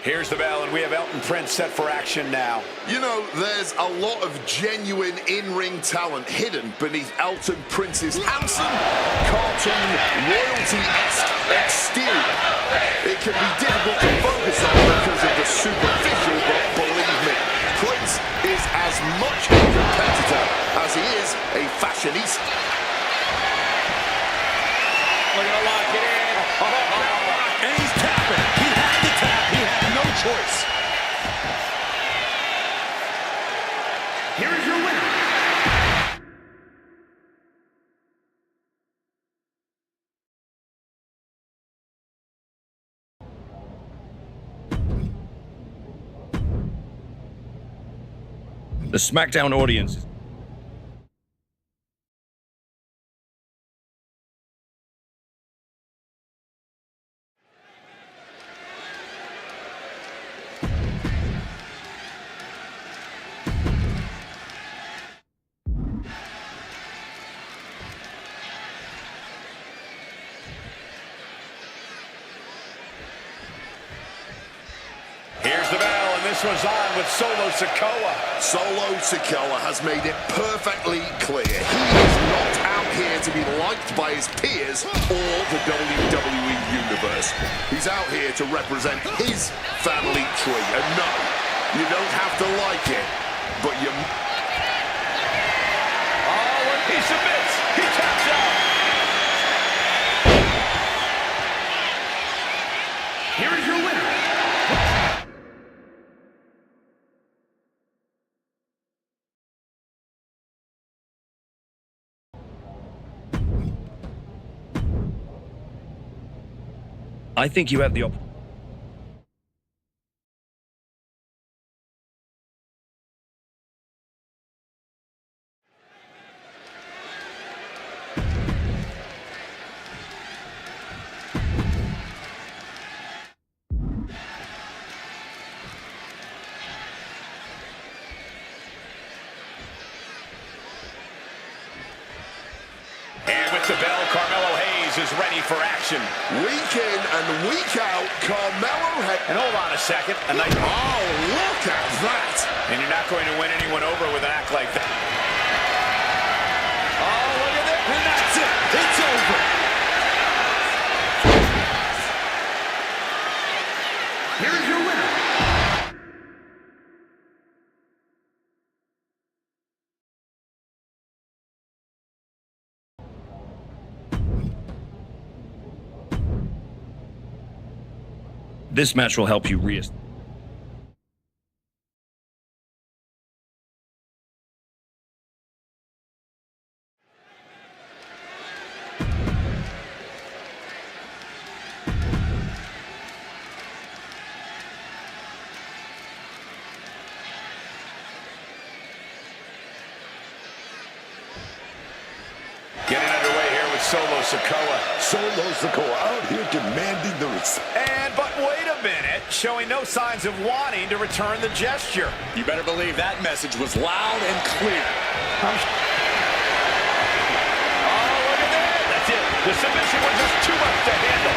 Here's the bell, and we have Elton Prince set for action now. You know, there's a lot of genuine in-ring talent hidden beneath Elton Prince's handsome, cartoon, royalty-esque exterior. It can be difficult to focus on because of the superficial, but believe me, Prince is as much a competitor as he is a fashionista. And he's tapping. He had to tap. He had no choice. Here is your winner. The SmackDown audience. Here's the bell, and this one's on with Solo Sikoa. Solo Sikoa has made it perfectly clear he is not out here to be liked by his peers or the WWE Universe. He's out here to represent his family tree. And no, you don't have to like it, but you... Oh, and he submits. He taps out. Here is your winner. I think you have the opportunity. And with the bell, Carmelo Hayes is ready for action. Week in and week out, Carmelo Hayes... And hold on a second. Oh, look at that! And you're not going to win anyone over with an act like that. Oh, look at that. And that's it. It's over. Here is your winner. This match will help you reestablish. Getting underway here with Solo Sikoa. Solo Sikoa out here demanding the respect. But wait a minute, showing no signs of wanting to return the gesture. You better believe that message was loud and clear. Oh, look at that. That's it. The submission was just too much to handle.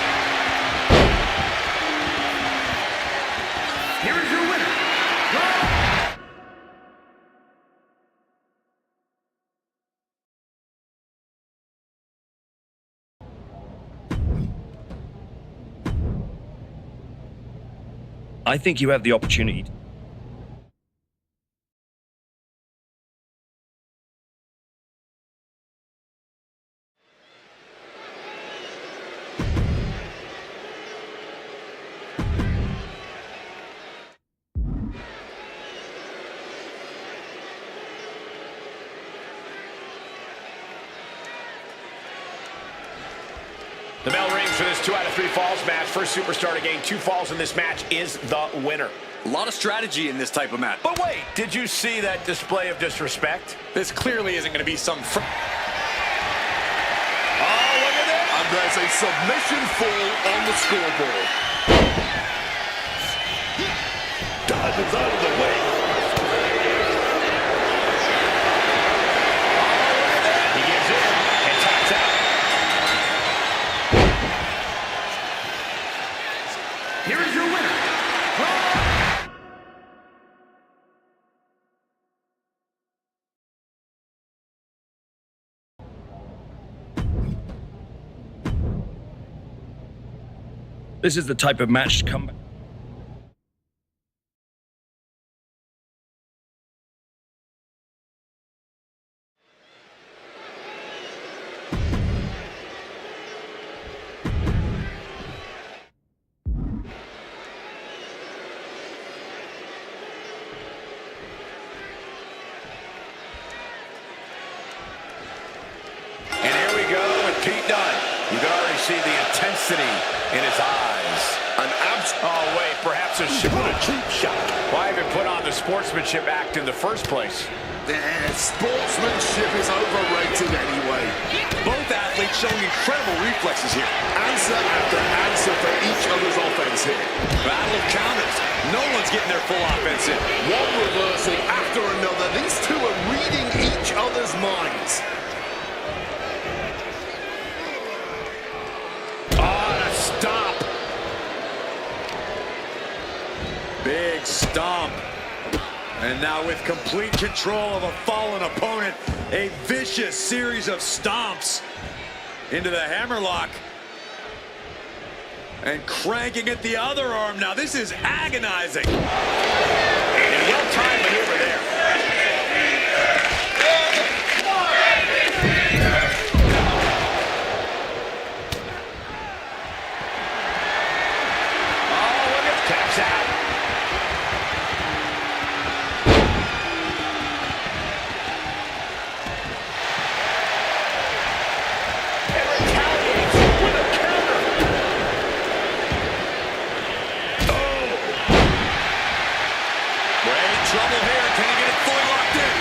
Here is your winner. I think you have the opportunity. The bell rings for this 2 out of 3 falls match. First superstar to gain 2 falls in this match is the winner. A lot of strategy in this type of match. But wait, did you see that display of disrespect? This clearly isn't going to be some... Oh, look at that. And there's a submission fall on the scoreboard. Dodges out of the way. He gives in and taps out. Here is your winner. This is the type of match to come back. destiny in his eyes. Oh, wait, perhaps a cheap shot. Why even put on the sportsmanship act in the first place? Sportsmanship is overrated anyway. Both athletes showing incredible reflexes here. Answer after answer for each other's offense here. Battle of counters. No one's getting their full offense in. One reversing after another. These two are reading each other's minds. Oh, a stomp. Big stomp. And now with complete control of a fallen opponent, a vicious series of stomps into the hammerlock. And cranking at the other arm. Now this is agonizing. And well-timed maneuver there. Oh, look at taps out. Trouble here. Can he get it fully locked in?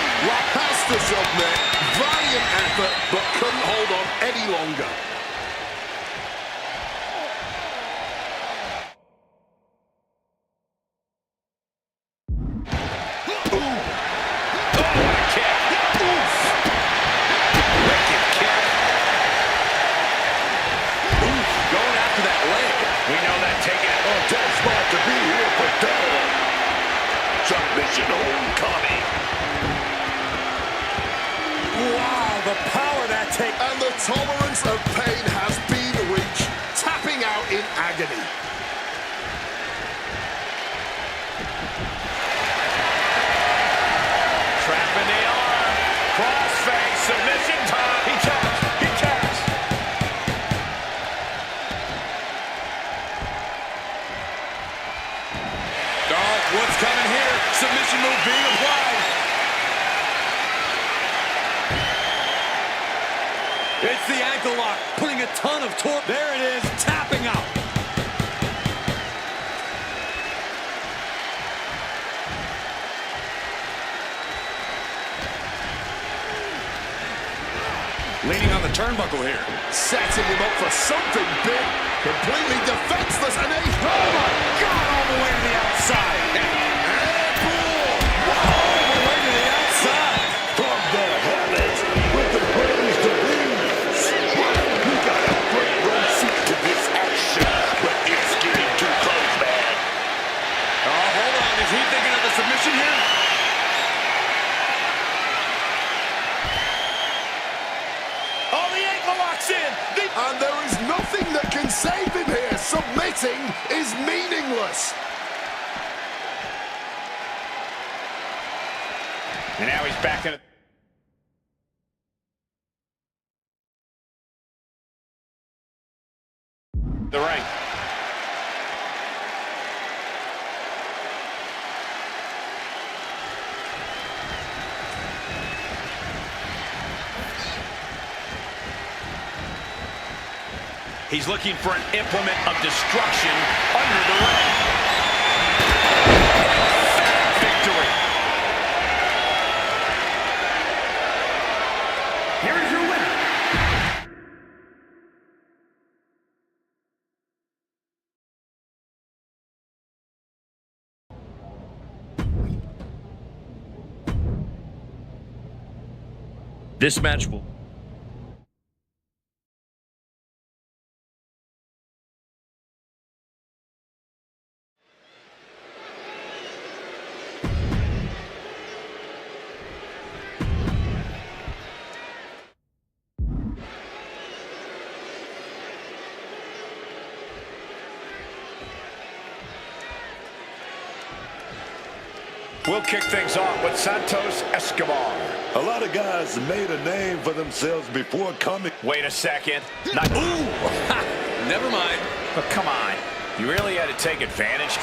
Has to submit. Valiant effort, but couldn't hold on any longer. Going after that leg. We know that taking it. Oh, dead spot to be here for Dell. Submission homecoming. Wow, the power that takes. And the tolerance of pain has been reached, tapping out in agony. Trapping the arm. Crossface. Submission time. He taps. He taps. Oh, what's coming here? Submission move being applied. It's the ankle lock, putting a ton of torque. There it is, tapping out. Leaning on the turnbuckle here. Setting him up for something big. Completely defenseless and a... Oh my God, all the way to the outside. All the way to the outside. From the heavens with the praise to these. We got a great row seat to this action, but it's getting too close, man. Oh, hold on. Is he thinking of the submission here? Oh, the ankle locks in. And there is nothing that can save him here. Submitting is meaningless. And now he's back in it. The ring. He's looking for an implement of destruction under the ring. Victory. Here is your winner. This match will... We'll kick things off with Santos Escobar. A lot of guys made a name for themselves before coming. Wait a second. Not, ooh! Never mind. But come on. You really had to take advantage.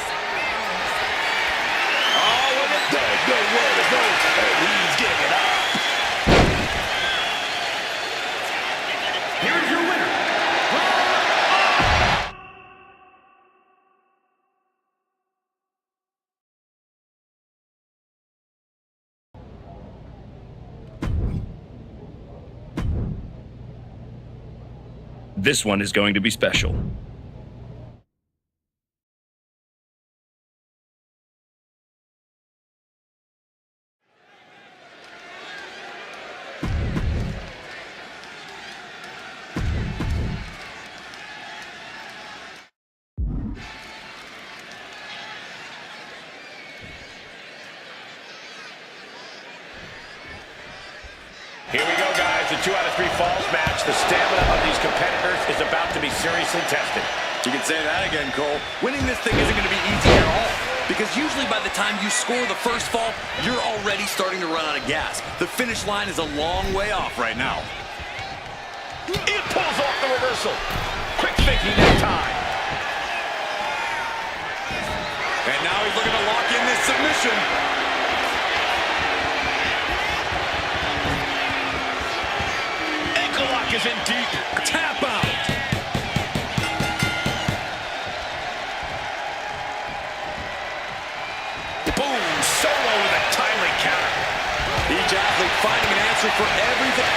Oh, look at that. Nowhere to go. And he's giving up. Here's your winner. This one is going to be special. Here we go, guys. The 2 out of 3 falls match. The stamina of these competitors is about to be seriously tested. You can say that again, Cole. Winning this thing isn't going to be easy at all. Because usually by the time you score the first fall, you're already starting to run out of gas. The finish line is a long way off right now. It pulls off the reversal. Quick thinking that time. And now he's looking to lock in this submission. Ankle lock is in deep. Tap out. Boom, solo with a timely counter. Each athlete finding an answer for everything.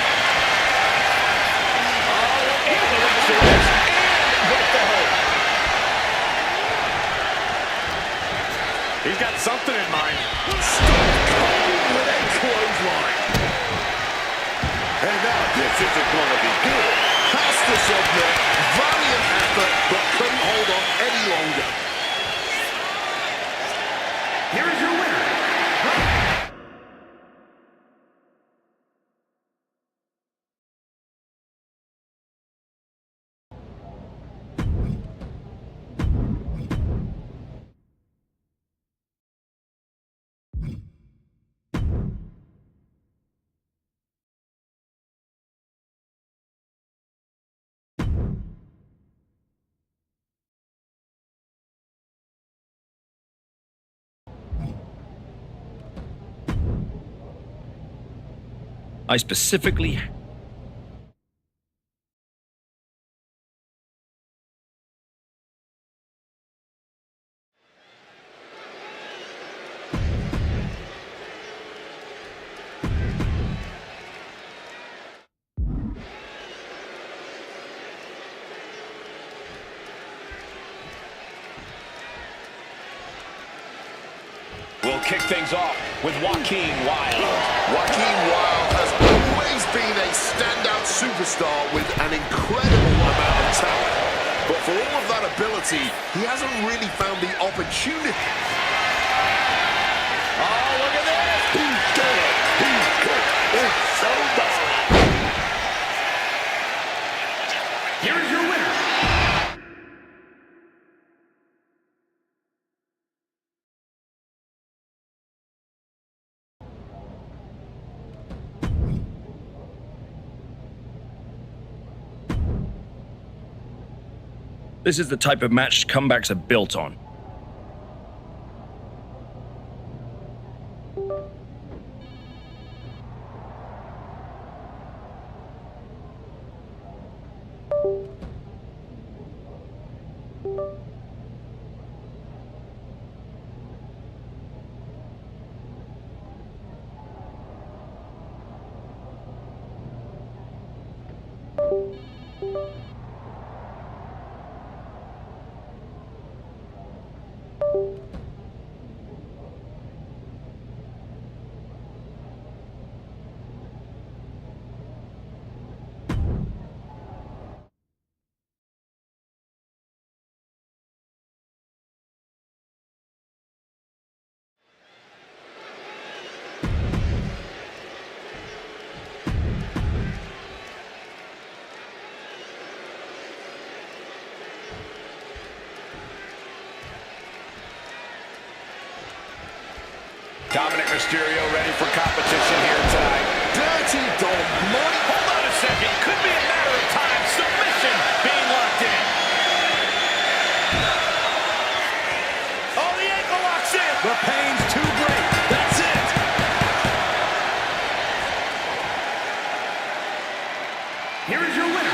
Oh, into the shoulders and break the hold. He's got something in mind. Stone Cold with a clothesline. And now this isn't going to be good. Has to submit. Valiant effort, but couldn't hold on any longer. Here is your winner. I specifically... We'll kick things off with Joaquin Wilde. Joaquin Wilde has always been a standout superstar with an incredible amount of talent. But for all of that ability, he hasn't really found the opportunity. Oh, look at this! He's good. He's good. It's so bad. Here is your winner. This is the type of match comebacks are built on. Dominic Mysterio ready for competition here tonight. Dirty Dog might... Hold on a second. Could be a matter of time. Submission being locked in. Oh, the ankle lock's in. The pain's too great. That's it. Here is your winner.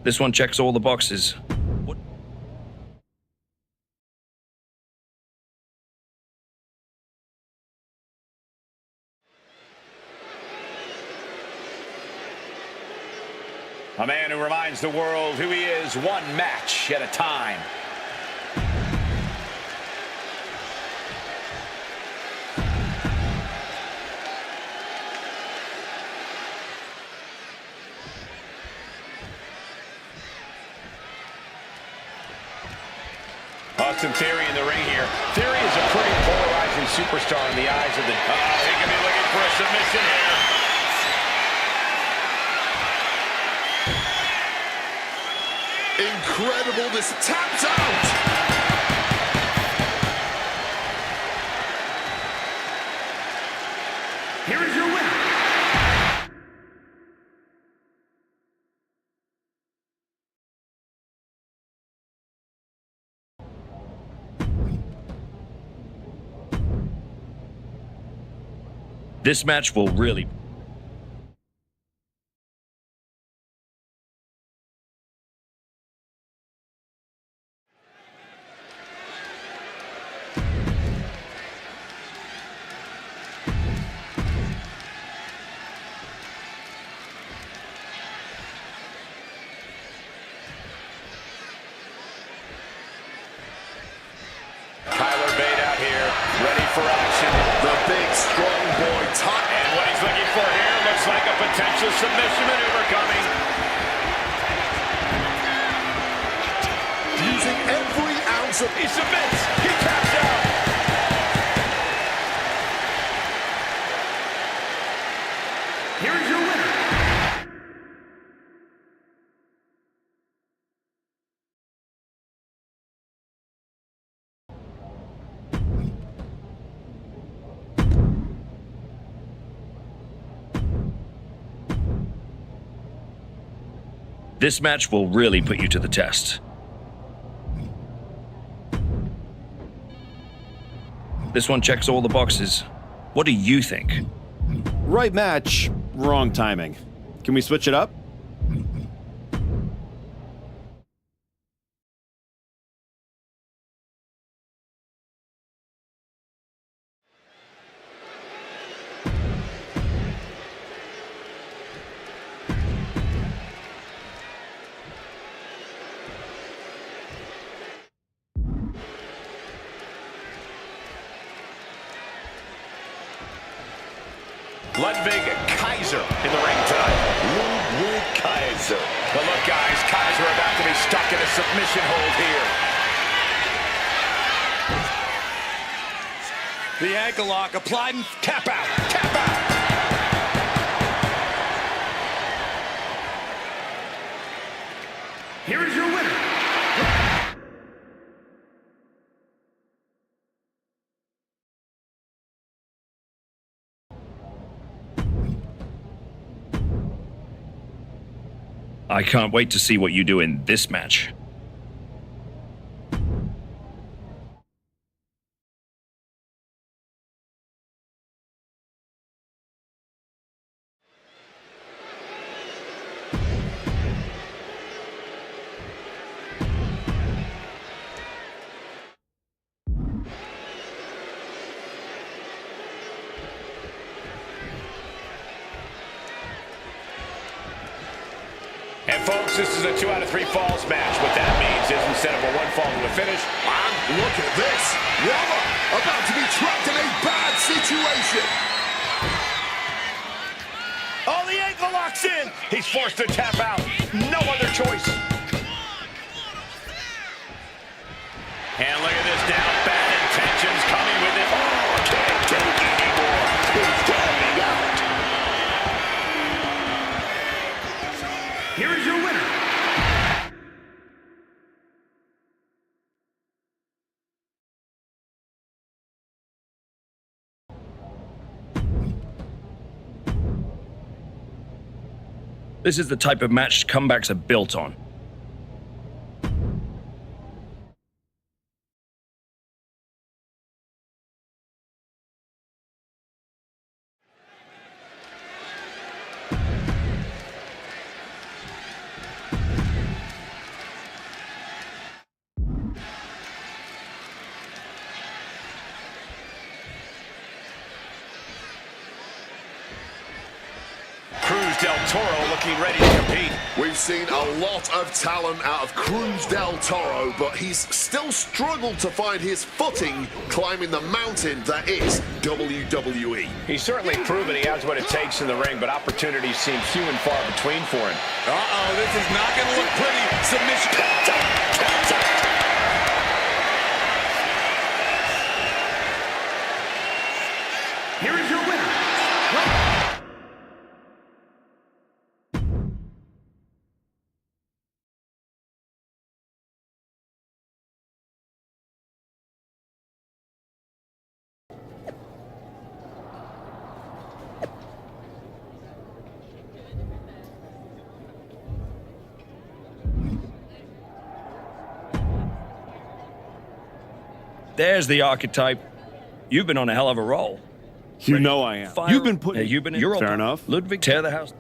This one checks all the boxes. A man who reminds the world who he is one match at a time. Austin Theory in the ring here. Theory is a pretty polarizing superstar in the eyes of the... he could be looking for a submission here. Incredible, this taps out! Here is your winner. This match will really... Tyler Bate out here, ready for action. The big, strong boy, top. And what he's looking for here looks like a potential submission maneuver coming. Using every ounce of... He submits. He taps out. Here is your winner. This match will really put you to the test. This one checks all the boxes. What do you think? Right match, wrong timing. Can we switch it up? Ludwig Kaiser in the ring tonight. Ludwig Kaiser. But look, guys, Kaiser about to be stuck in a submission hold here. The ankle lock applied and tap out. Tap out. Here is your winner. I can't wait to see what you do in this match. And folks, this is a 2 out of 3 falls match. What that means is instead of a 1 fall to a finish, And look at this. Rama about to be trapped in a bad situation. oh, the ankle locks in. He's forced to tap out. No other choice. And look at this down. Bad intentions coming with it. Oh, can't take it anymore. He's tapping out. Here is your winner. This is the type of match comebacks are built on. Cruz dealt Toro looking ready to compete. We've seen a lot of talent out of Cruz del Toro, but he's still struggled to find his footing climbing the mountain that is WWE. He's certainly proven he has what it takes in the ring, but opportunities seem few and far between for him. Uh-oh, this is not going to look pretty. Submission. Here is your winner. There's the archetype. You've been on a hell of a roll. You know I am. Fire. You've been putting... You've been in. Fair enough. Ludwig, tear the house.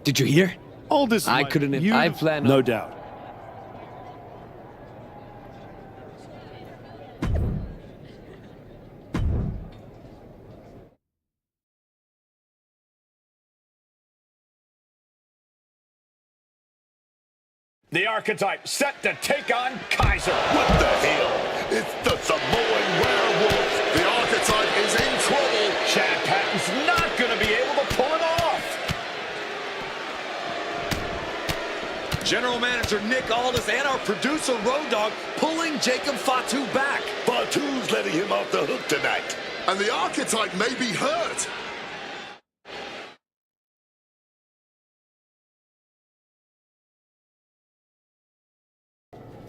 Did you hear? All this... I couldn't... I plan... No doubt. The archetype set to take on Kaiser. What the hell? It's the Samoan werewolf. The archetype is in trouble. Chad Patton's not going to be able to pull it off. General Manager Nick Aldis and our producer Road Dogg pulling Jacob Fatu back. Fatu's letting him off the hook tonight. And the archetype may be hurt.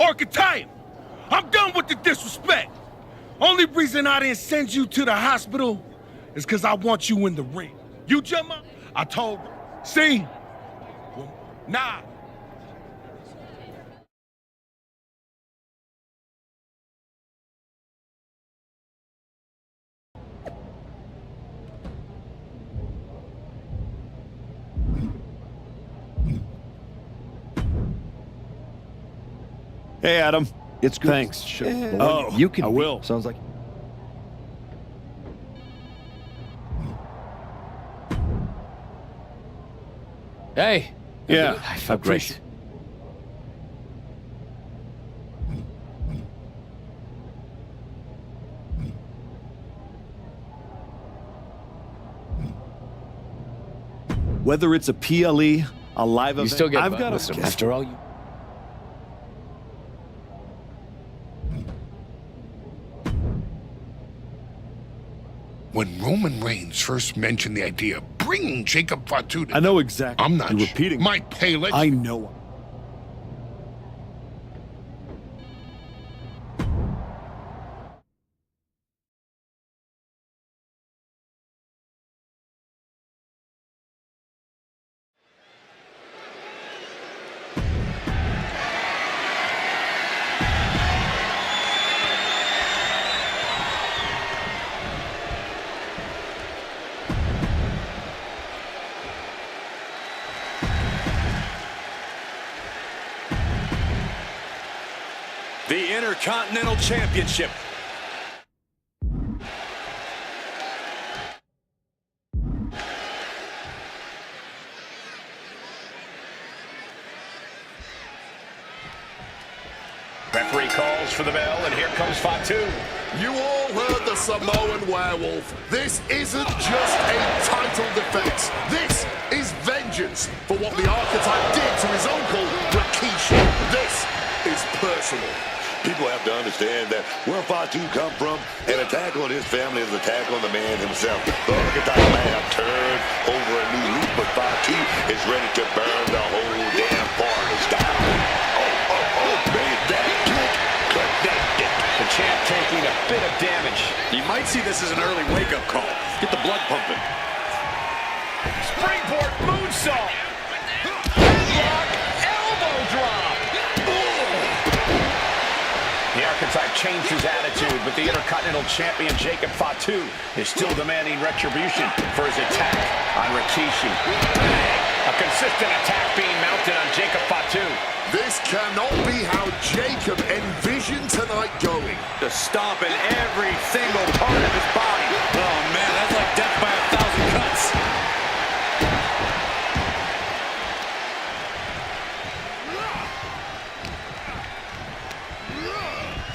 Archetype! I'm done with the disrespect. Only reason I didn't send you to the hospital is because I want you in the ring. You jump up, I told her. See? Well, nah. Hey, Adam. It's good. Thanks. Sure. Oh, you can. I will. Sounds like. Hey. Yeah. I felt great. Whether it's a PLE, a live event, You still get... I've got listen, a... after all you... When Roman Reigns first mentioned the idea of bringing Jacob Fatu to... I know exactly. I'm not You're repeating. Mike, hey, let's... I know. The Intercontinental Championship. Referee calls for the bell, and here comes Fatu. You all heard the Samoan werewolf. This isn't just a title defense. This is vengeance for what the archetype did to his uncle, Rikishi. This is personal. People have to understand that where Fatu come from, an attack on his family is an attack on the man himself. The archetype may have turned over a new leaf, but Fatu is ready to burn the whole damn forest down. Oh, made that kick. Connected. The champ taking a bit of damage. You might see this as an early wake-up call. Get the blood pumping. Springboard moonsault. Headlock, elbow drop. The archetype changed his attitude, but the Intercontinental Champion Jacob Fatu is still demanding retribution for his attack on Rikishi. A consistent attack being mounted on Jacob Fatu. This cannot be how Jacob envisioned tonight going. To stomp in every single part of his body. Oh, man, that's like death by 1,000 cuts.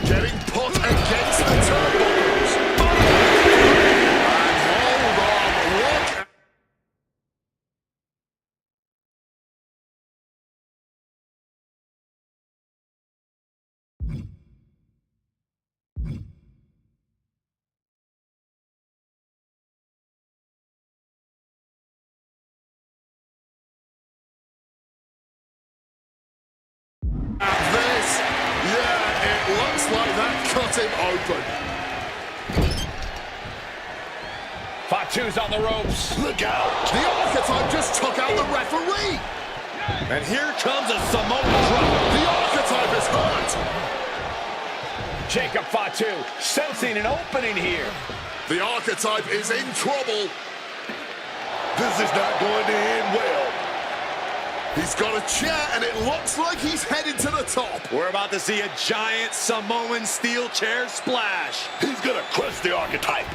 Getting put against the turnbuckles. And hold on, look. And this, yeah, it looks like that cut him open. Fatu's on the ropes. Look out! The Archetype just took out the referee. And here comes a Samoan drop. The Archetype is hurt. Jacob Fatu sensing an opening here. The Archetype is in trouble. This is not going to end well. He's got a chair, and it looks like he's headed to the top. We're about to see a giant Samoan steel chair splash. He's gonna crush the Archetype.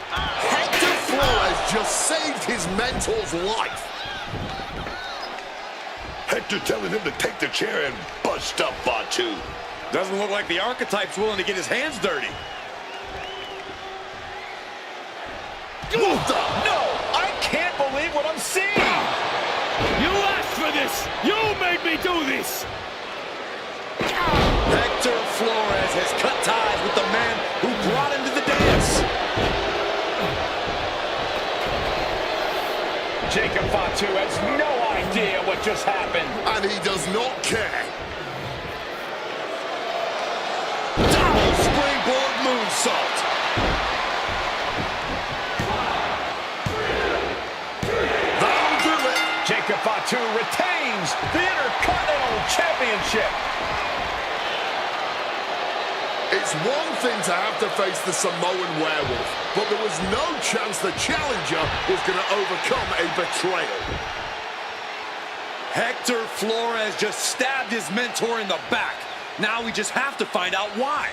Hector Flores just saved his mentor's life. Hector telling him to take the chair and bust up Fatu. Doesn't look like the Archetype's willing to get his hands dirty. What the? No, I can't believe what I'm seeing. You asked for this! You made me do this! Hector Flores has cut ties with the man who brought him to the dance. Jacob Fatu has no idea what just happened. And he does not care. Double springboard moonsault. That'll do it. Jacob Fatu retains the Intercontinental Championship. It's one thing to have to face the Samoan werewolf, but there was no chance the challenger was going to overcome a betrayal. Hector Flores just stabbed his mentor in the back. Now we just have to find out why.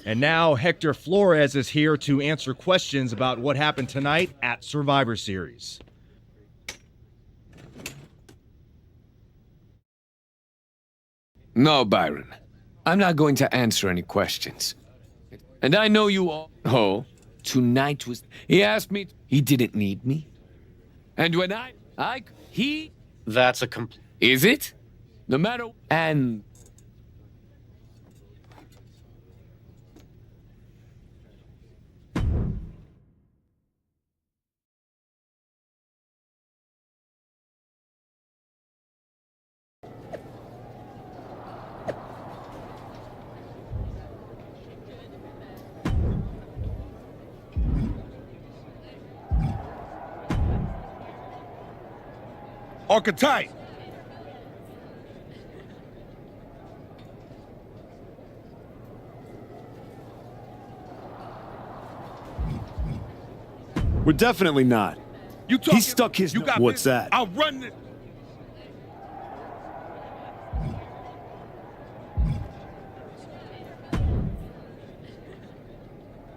And now Hector Flores is here to answer questions about what happened tonight at Survivor Series. No, Byron. I'm not going to answer any questions. And I know you all. Oh, tonight was. He asked me. He didn't need me. And when he. That's a complete. Is it? No matter. And. Archetype. We're definitely not. You talking, He stuck his. You got What's this? that? I'll run this.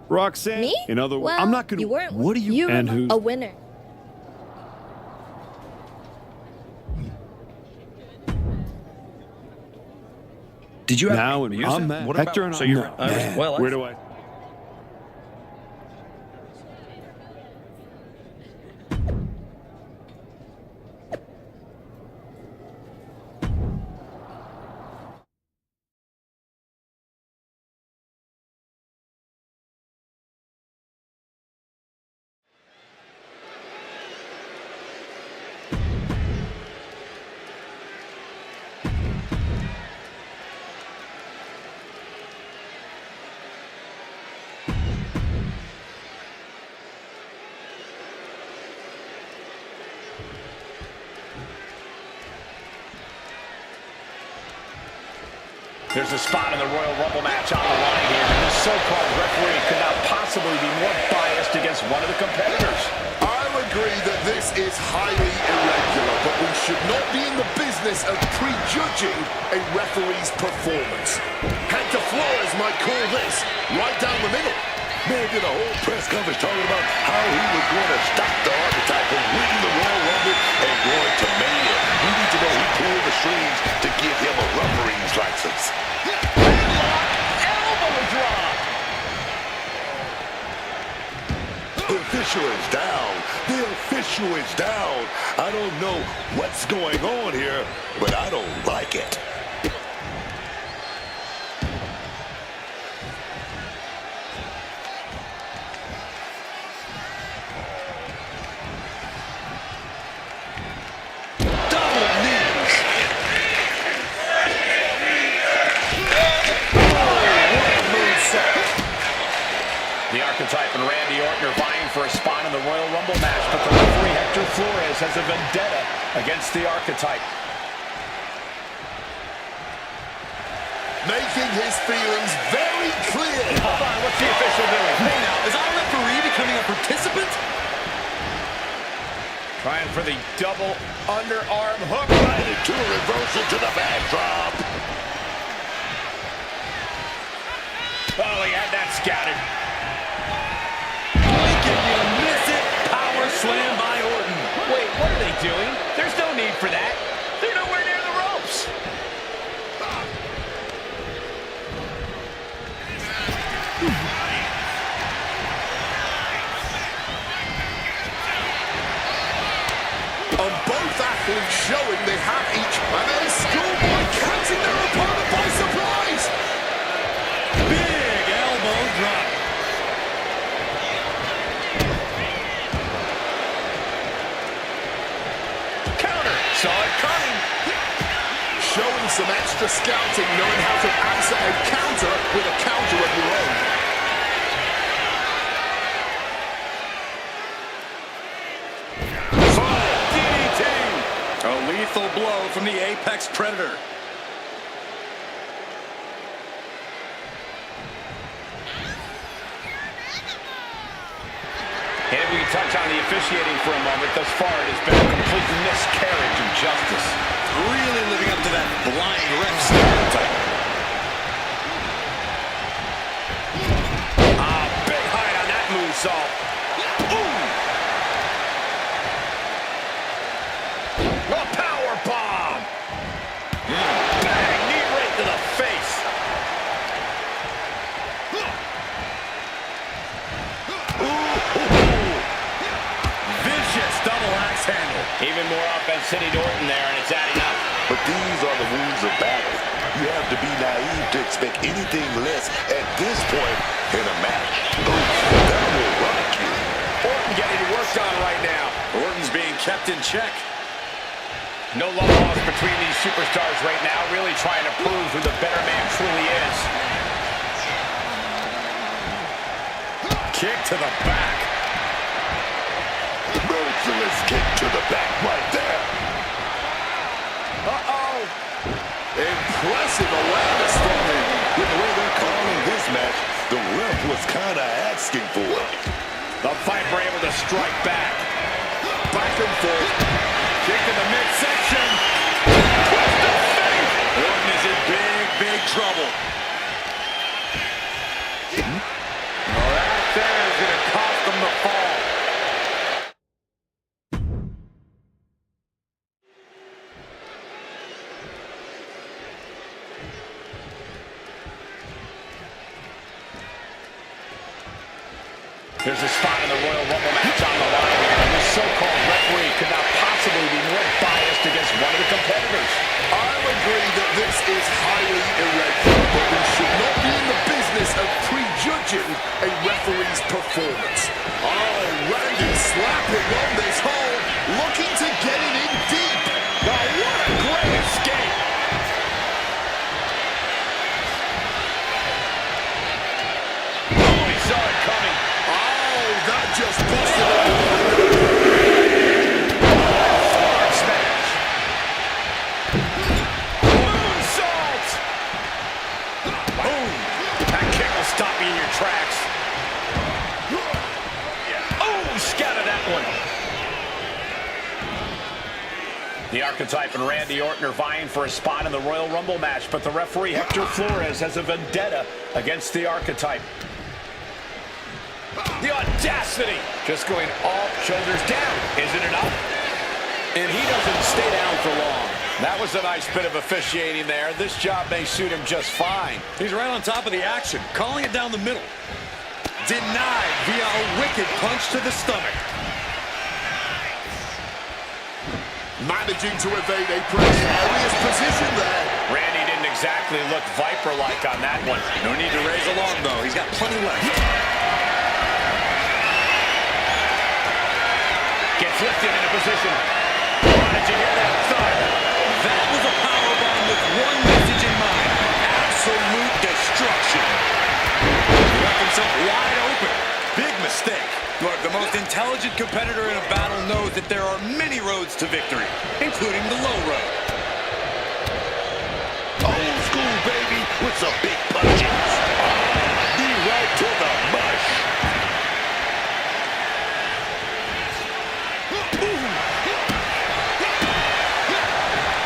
Roxanne? Me? In other words, Well, I'm not gonna. you weren't. What do you? You And were who? a winner. Did you have Now and I'm mad. What Hector about, and so I. you're No, Irish? man. Well, Where do I? There's a spot in the Royal Rumble match on the line here. And this so-called referee could not possibly be more biased against one of the competitors. I'll agree that this is highly irregular, but we should not be in the business of prejudging a referee's performance. Hector Flores might call this right down the middle. Man did a whole press conference talking about how he was going to stop the archetype from winning the Royal Rumble and going to Mania. We need to know who pulled the strings to give him a referee's license. Elbow drop. The official is down. The official is down. I don't know what's going on here, but I don't like it. The Archetype and Randy Orton are vying for a spot in the Royal Rumble match, but the referee Hector Flores has a vendetta against the Archetype. Making his feelings very clear. Hold on, what's the official doing? Hey now, is our referee becoming a participant? Trying for the double underarm hook. Right into a reversal to the backdrop. Oh, he had that scouted. Can you miss it? Power slam by Orton. Wait, what are they doing? There's no need for that. They're nowhere near the ropes. Both athletes showing they have each, and then Schoolboy catching their opponent by surprise. Big elbow drop. Counter. Saw it coming. Showing some extra scouting, knowing how to answer a counter with a counter of your own. A lethal blow from the Apex Predator. And if we can touch on the officiating for a moment, thus far it has been a complete miscarriage of justice. Really living up to that blind ref stereotype. Big height on that moonsault. A power bomb. Bang, knee right to the face. Vicious double axe handle. Even more offense hitting Orton there, and it's adding up. But these are the rules of battle. You have to be naive to expect anything less at this point in a match. That will rock you. Orton getting worked on right now. Orton's being kept in check. No love lost between these superstars right now, really trying to prove who the better man truly is. Kick to the back. Merciless kick to the back right there. Uh-oh. Impressive awareness from him. With the way they're calling this match, the ref was kind of asking for it. The Viper able to strike back. Back and forth. Kick to the midsection. Twist of fate. Orton is in big, big trouble. Well, that there is going to cost them the fall. There's a spot in the Royal Rumble match on the line here, and this so-called referee could not possibly be more biased against one of the competitors. I'll agree that this is highly irregular, but we should not be in the business of prejudging a referee's performance. Oh, Randy slapping on this hole, looking to get it in deep. Now, what a great escape! Oh, he saw it coming. Oh, that just busted up. Forward smash. Moonsault! Boom! That kick will stop you in your tracks. Oh, scattered that one. The Archetype and Randy Orton are vying for a spot in the Royal Rumble match, but the referee Hector Flores has a vendetta against the Archetype. The audacity! Just going all shoulders down. Is it enough? And he doesn't stay down for long. That was a nice bit of officiating there. This job may suit him just fine. He's right on top of the action, calling it down the middle. Denied via a wicked punch to the stomach. Managing to evade a precarious position there. Randy didn't exactly look Viper-like on that one. No need to raise along, though. He's got plenty left. Gets lifted into position. Oh, did you hear that thud? That was a powerbomb with one message in mind. Absolute destruction. He left himself wide open. Big mistake. Look, the most intelligent competitor in a battle knows that there are many roads to victory, including the low road. Old school, baby, with some big punches. Knee right to the mush.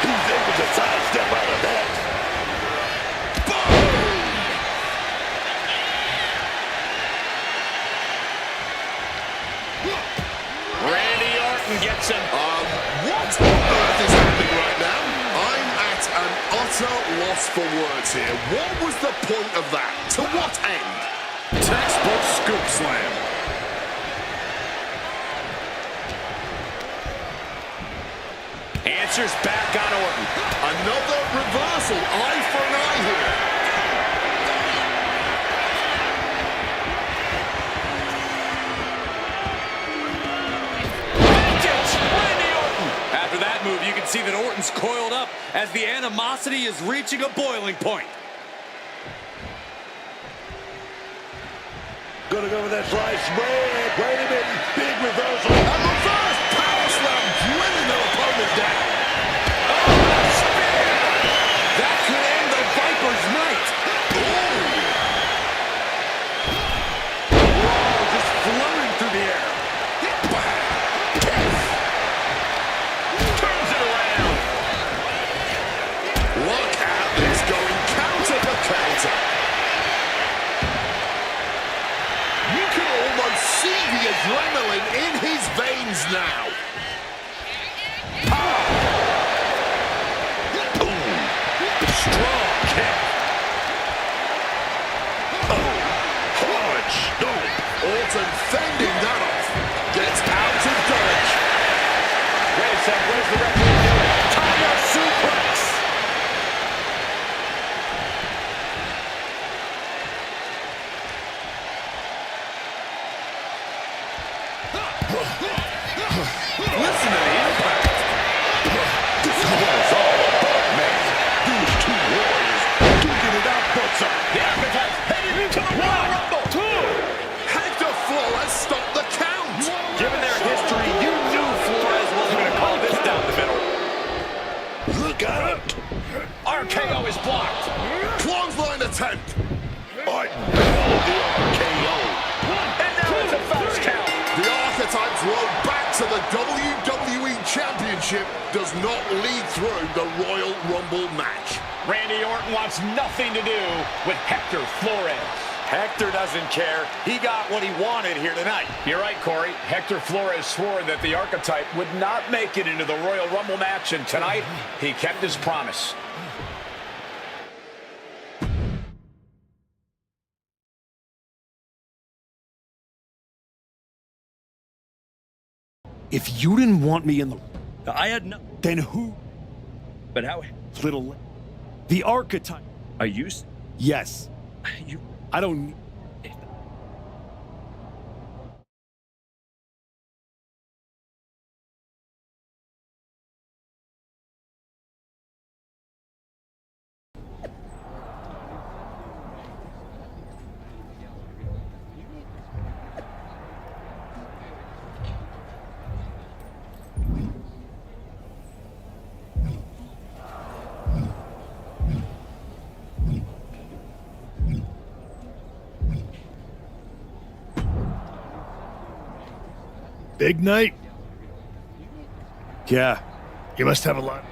He's able to sidestep out of that. Randy Orton gets him. What on earth is happening right now? I'm at an utter loss for words here. What was the point of that? To what end? Textbook scoop slam. Answers back on Orton. Another reversal. Eye for an eye here. After that move, you can see that Orton's coiled up as the animosity is reaching a boiling point. Gonna go with that fly spread. Wait a minute. Big reversal. A reverse power slam, drilling their opponent down. That could end the Viper's night. Whoa, just floating through the air. Turns it around. Look at this, going counter for counter. You can almost see the adrenaline in his veins now. Strong kick. Oh, hard stomp. Orton fending that off. Gets out of dodge. Wait a sec, where's the referee doing? Tiger suplex. Listen to the impact. This is what it's all about, man. These two warriors duking it out for some. The Archetype headed into the Royal Rumble. Hector Flores stopped the count. Given their history, you knew Flores wasn't going to call this down the middle. Look out. RKO is blocked. Clothesline attempt. I know the RKO. And now it's a fast count. The Archetype's road back to the WWE Championship does not lead through the Royal Rumble match. Randy Orton wants nothing to do with Hector Flores. Hector doesn't care. He got what he wanted here tonight. You're right, Corey. Hector Flores swore that the Archetype would not make it into the Royal Rumble match, and tonight he kept his promise. If you didn't want me in the... I had no. Then who? But how? Little... The Archetype. Are you? Yes. You. I don't... Big night? Yeah. You must have a lot.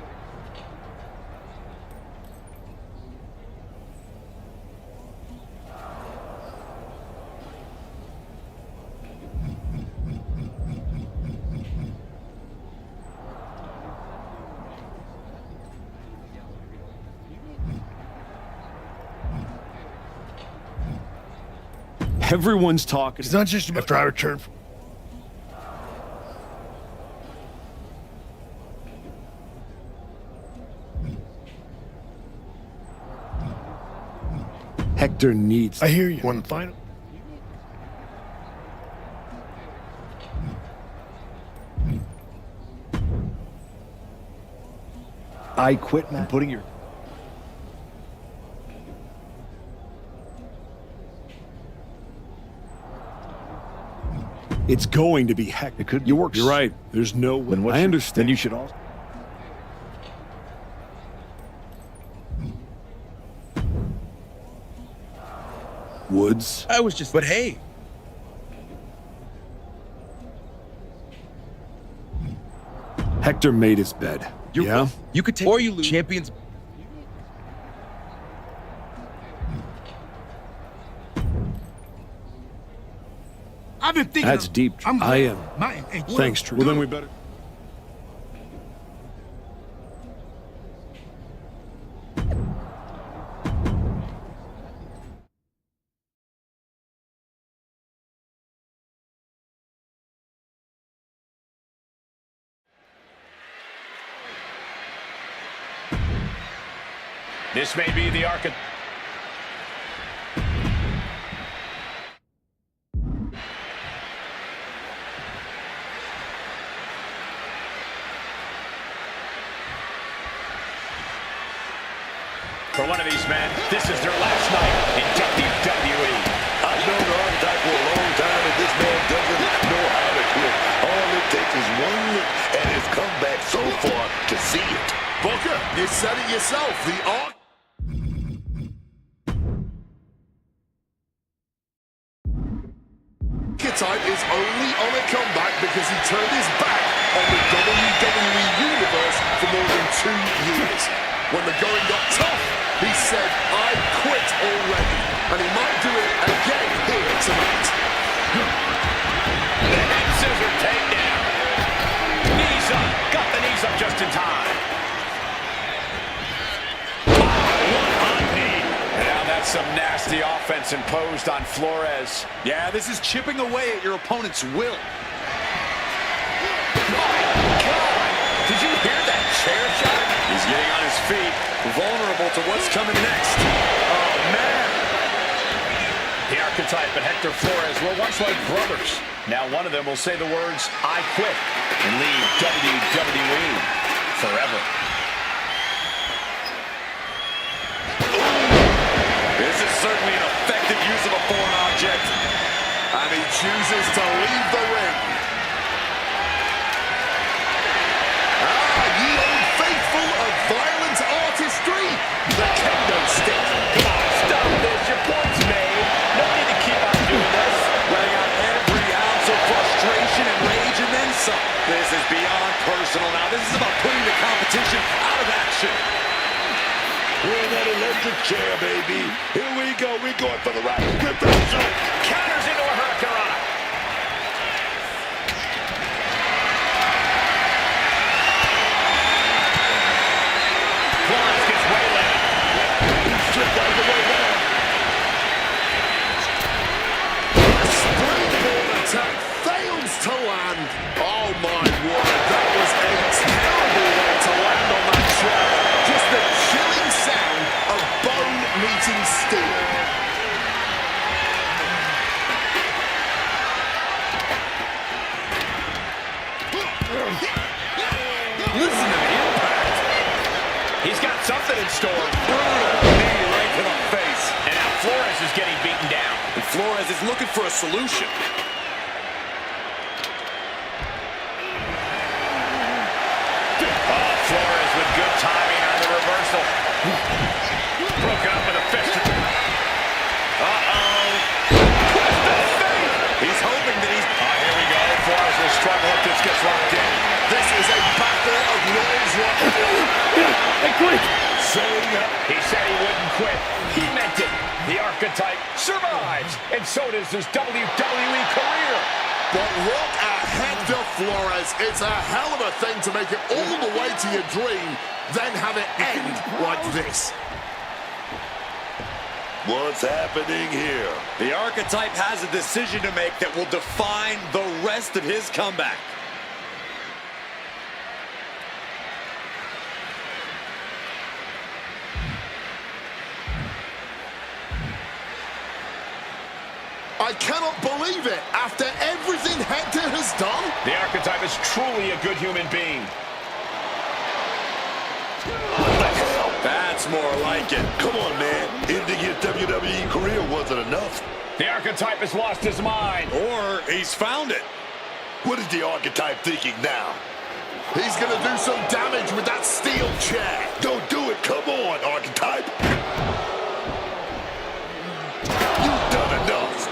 Everyone's talking. It's not just after I return. Hector needs. I hear you. One final. I quit, man. Putting your. It's going to be Hector. It could. You're right. There's no way. I understand. Then you should also. Woods. I was just, but hey. Hector made his bed. Yeah? You could take, or you lose. Champions. I've been thinking. That's deep. I am. Thanks, True. Well, then we better. This may be the arc. For one of these men, this is their last night in WWE. I've known the Archetype for a long time, and this man doesn't know how to quit. All it takes is one look and has come back so far to see it. Booker, you said it yourself. The Archetype is only on a comeback because he turned his back on the WWE Universe for more than 2 years. When the going got tough, he said, I quit already. And he might do it again here tonight. The head scissor takedown. Knees up. Got the knees up just in time. One knee. Now that's some nasty offense imposed on Flores. Yeah, this is chipping away at your opponent's will. My God! Did you hear that chair shot? He's getting on his feet, vulnerable to what's coming next. Oh, man. The Archetype and Hector Flores were once like brothers. Now one of them will say the words, I quit, and leave WWE forever. This is certainly an effective use of a foreign object. And he chooses to leave the ring. Ye old faithful of violent artistry, the kendo stick. Come on, stop this. Your point's made. No need to keep on doing this. Letting out every ounce of frustration and rage and then some. This is beyond personal now. This is about putting the competition out of action. We're in that electric chair, baby. Here we go. We're going for the right. Reversal. Counters into a hurricanrana. Flores gets waylaid. He's stripped out of the way now. Springboard attack fails to land. Oh my word, that was a terrible way to land on that chair. Just the chilling sound of bone meeting steel. Listen to the impact. He's got something in store. Knee right to the face. And now Flores is getting beaten down. And Flores is looking for a solution. Oh, Flores with good timing on the reversal. Broken up with a fist. Uh-oh. Twist of fate. He's hoping that he's... Oh, here we go. Flores will struggle if this gets locked in. This is a battle of roles right here. I quit. He said he wouldn't quit. He meant it. The Archetype survives, and so does his WWE career. But look at Hector Flores. It's a hell of a thing to make it all the way to your dream, then have it end like this. What's happening here? The Archetype has a decision to make that will define the rest of his comeback. I cannot believe it. After everything Hector has done, The Archetype is truly a good human being. That's more like it. Come on, man. Ending his WWE career wasn't enough. The Archetype has lost his mind. Or he's found it. What is the Archetype thinking now? he's going to do some damage with that steel chair. Don't do it. Come on, Archetype. You've done enough.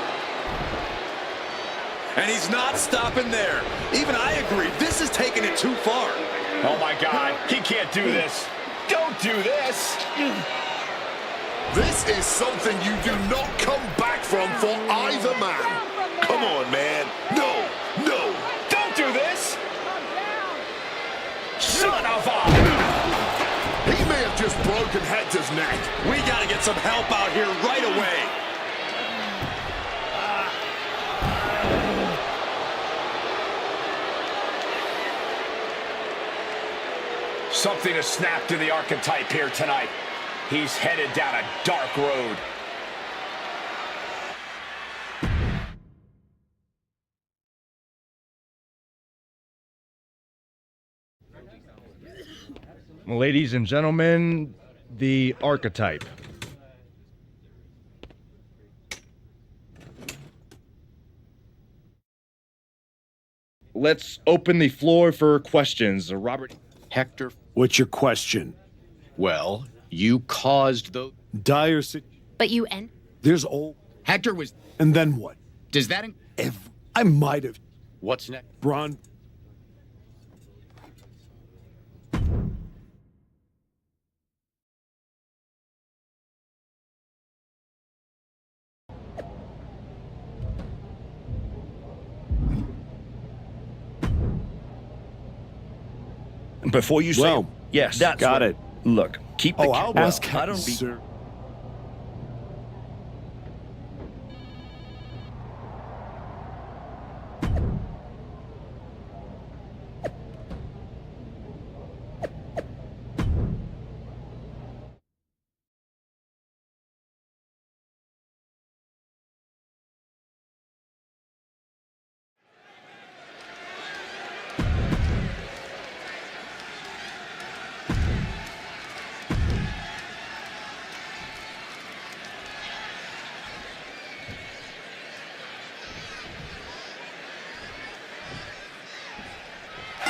And he's not stopping there. Even I agree. This is taking it too far. Oh, my God. He can't do this. Don't do this. This is something you do not come back from for either man. Come on, man. No, no. Don't do this. Son of a... He may have just broken Hector's neck. We got to get some help out here right away. Something has snapped to the Archetype here tonight. He's headed down a dark road. Ladies and gentlemen, the Archetype. Let's open the floor for questions. Robert. Hector, What's your question? well, you caused those. Dire But you end. There's all. Hector was. And then what? Does that. I might have. What's next? Braun. Before you say, Well, yes, that's got what- it. Look, keep the. Oh, I'll ask I don't. sir.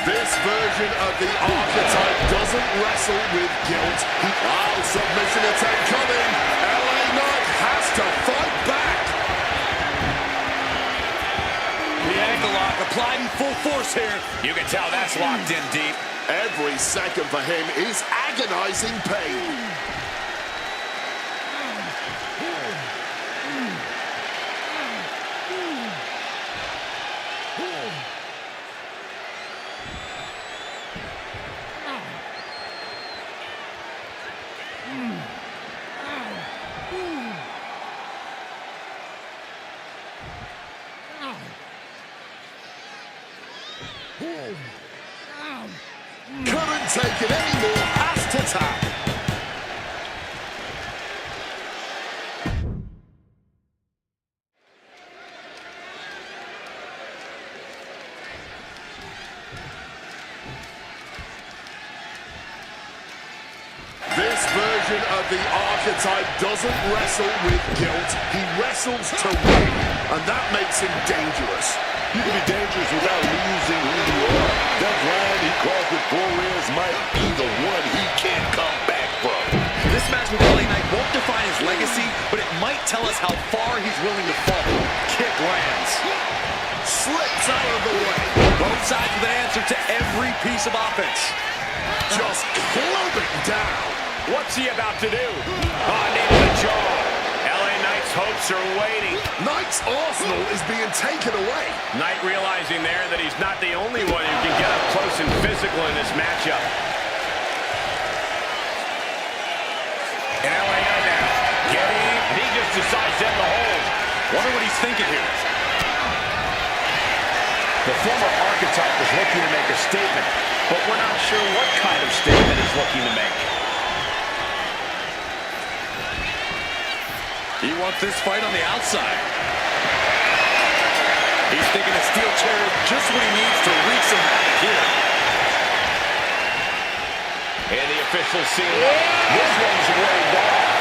This version of the Archetype doesn't wrestle with guilt. Submission attempt coming. LA Knight has to fight back. The ankle lock applied in full force here. You can tell that's locked in deep. Every second for him is agonizing pain. Couldn't take it anymore. Has to tap. This version of the Archetype doesn't wrestle with guilt. He wrestles to win, and that makes him dangerous. You can be dangerous without losing who you are. That line he crossed with Flores might be the one he can't come back from. This match with LA Knight won't define his legacy, but it might tell us how far he's willing to fall. Kick lands. Slips out of the way. Both sides with an answer to every piece of offense. Just clubbing down. What's he about to do? Oh, knee to the jaw. LA Knight's hopes are waiting. Knight's arsenal is being taken away. Knight realizing there that he's not the only one who can get up close and physical in this matchup. And LA Knight now getting, and he just decides to end the hold. Wonder what he's thinking here. The former archetype is looking to make a statement, but we're not sure what kind of statement he's looking to make. He wants this fight on the outside. He's thinking a steel chair is just what he needs to wreak some havoc here. And the officials see this one's waved off.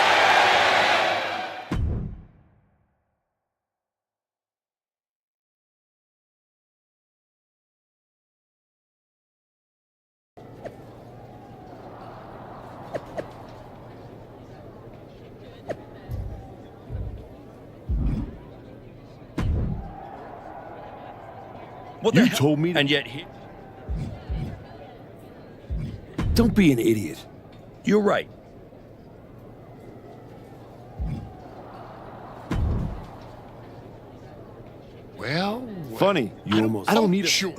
You told me, And yet he... don't be an idiot. You're right. Well, Funny, you almost. I don't need a. Sure.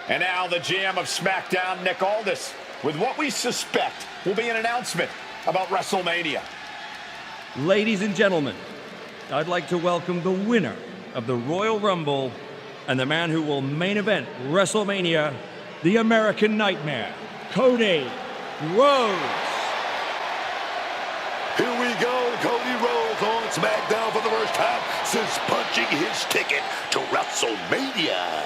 And now the GM of SmackDown, Nick Aldis, with what we suspect will be an announcement about WrestleMania. Ladies and gentlemen, I'd like to welcome the winner of the Royal Rumble and the man who will main event WrestleMania, the American Nightmare, Cody Rhodes. Here we go, Cody Rhodes on SmackDown for the first time since punching his ticket to WrestleMania.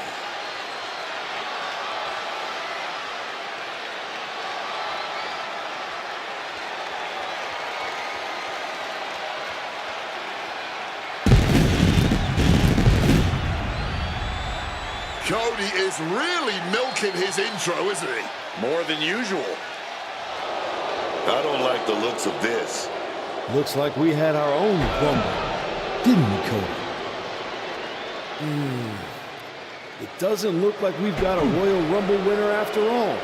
Cody is really milking his intro, isn't he? More than usual. I don't like the looks of this. Looks like we had our own Rumble, didn't we, Cody? It doesn't look like we've got a Royal Rumble winner after all.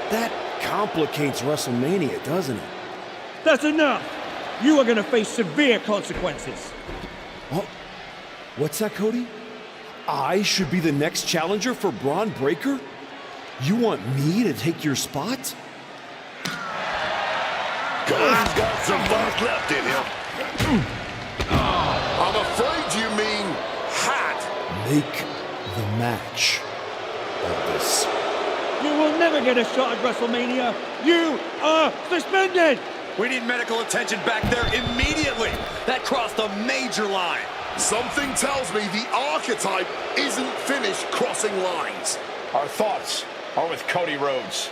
That complicates WrestleMania, doesn't it? That's enough! You are going to face severe consequences. Oh, what's that, Cody? I should be the next challenger for Braun Breaker? You want me to take your spot? Cody's got some funk left in him. I'm afraid you mean had. Make the match of this. You will never get a shot at WrestleMania. You are suspended! We need medical attention back there immediately. That crossed a major line. Something tells me the archetype isn't finished crossing lines. Our thoughts are with Cody Rhodes.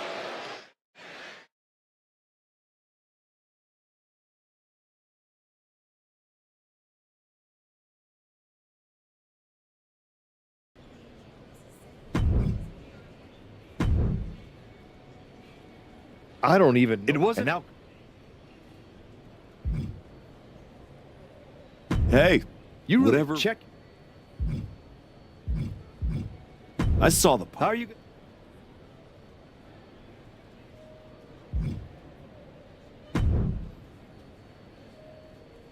I don't even. It wasn't. Now, Hey, you really whatever. check. I saw the. How are you?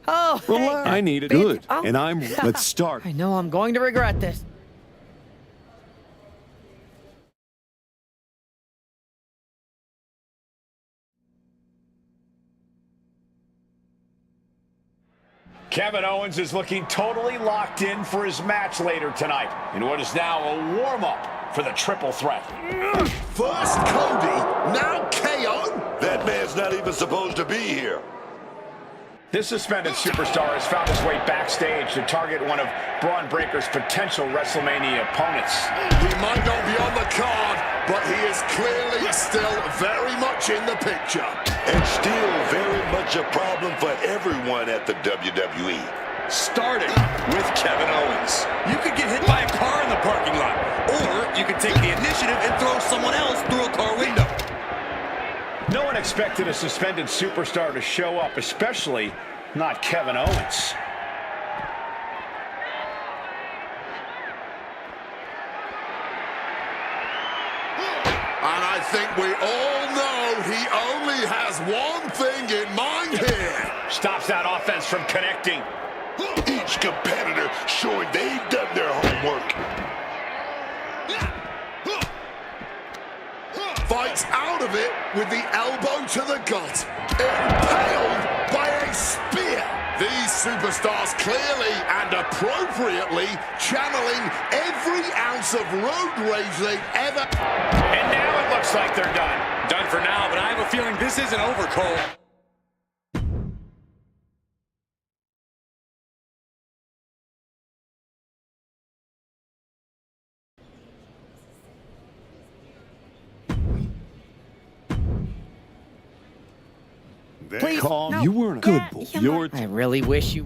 Oh, Relax. I need it. Good. And I'm. Let's start. I know I'm going to regret this. Kevin Owens is looking totally locked in for his match later tonight in what is now a warm-up for the triple threat. First Cody, now KO? That man's not even supposed to be here. This suspended superstar has found his way backstage to target one of Braun Breaker's potential WrestleMania opponents. He might not be on the card, but he is clearly still very much in the picture. And still very much a problem for everyone at the WWE. Starting with Kevin Owens. You could get hit by a car in the parking lot, or you could take the initiative and throw someone else through a car window. No one expected a suspended superstar to show up, especially not Kevin Owens. And I think we all know he only has one thing in mind here. Stops that offense from connecting. Each competitor showing they've done their homework. Fights out of it with the elbow to the gut. Impaled by a spear. These superstars clearly and appropriately channeling every ounce of road rage they've ever... And now it looks like they're done. Done for now, but I have a feeling this isn't over, Cole. Please, calm. No. You weren't a good boy. I really wish you...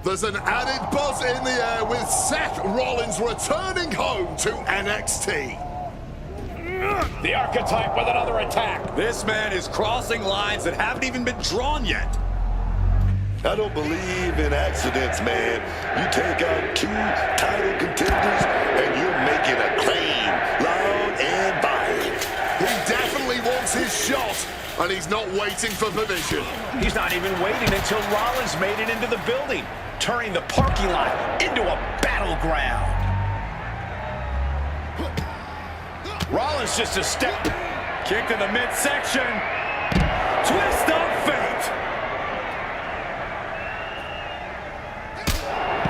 There's an added buzz in the air with Seth Rollins returning home to NXT. The Archetype with another attack. This man is crossing lines that haven't even been drawn yet. I don't believe in accidents, man. You take out 2 title contenders and you're making a claim, loud and violent. He definitely wants his shot, and he's not waiting for permission. He's not even waiting until Rollins made it into the building, turning the parking lot into a battleground. Rollins just a step. Kick to the midsection. Twist of fate.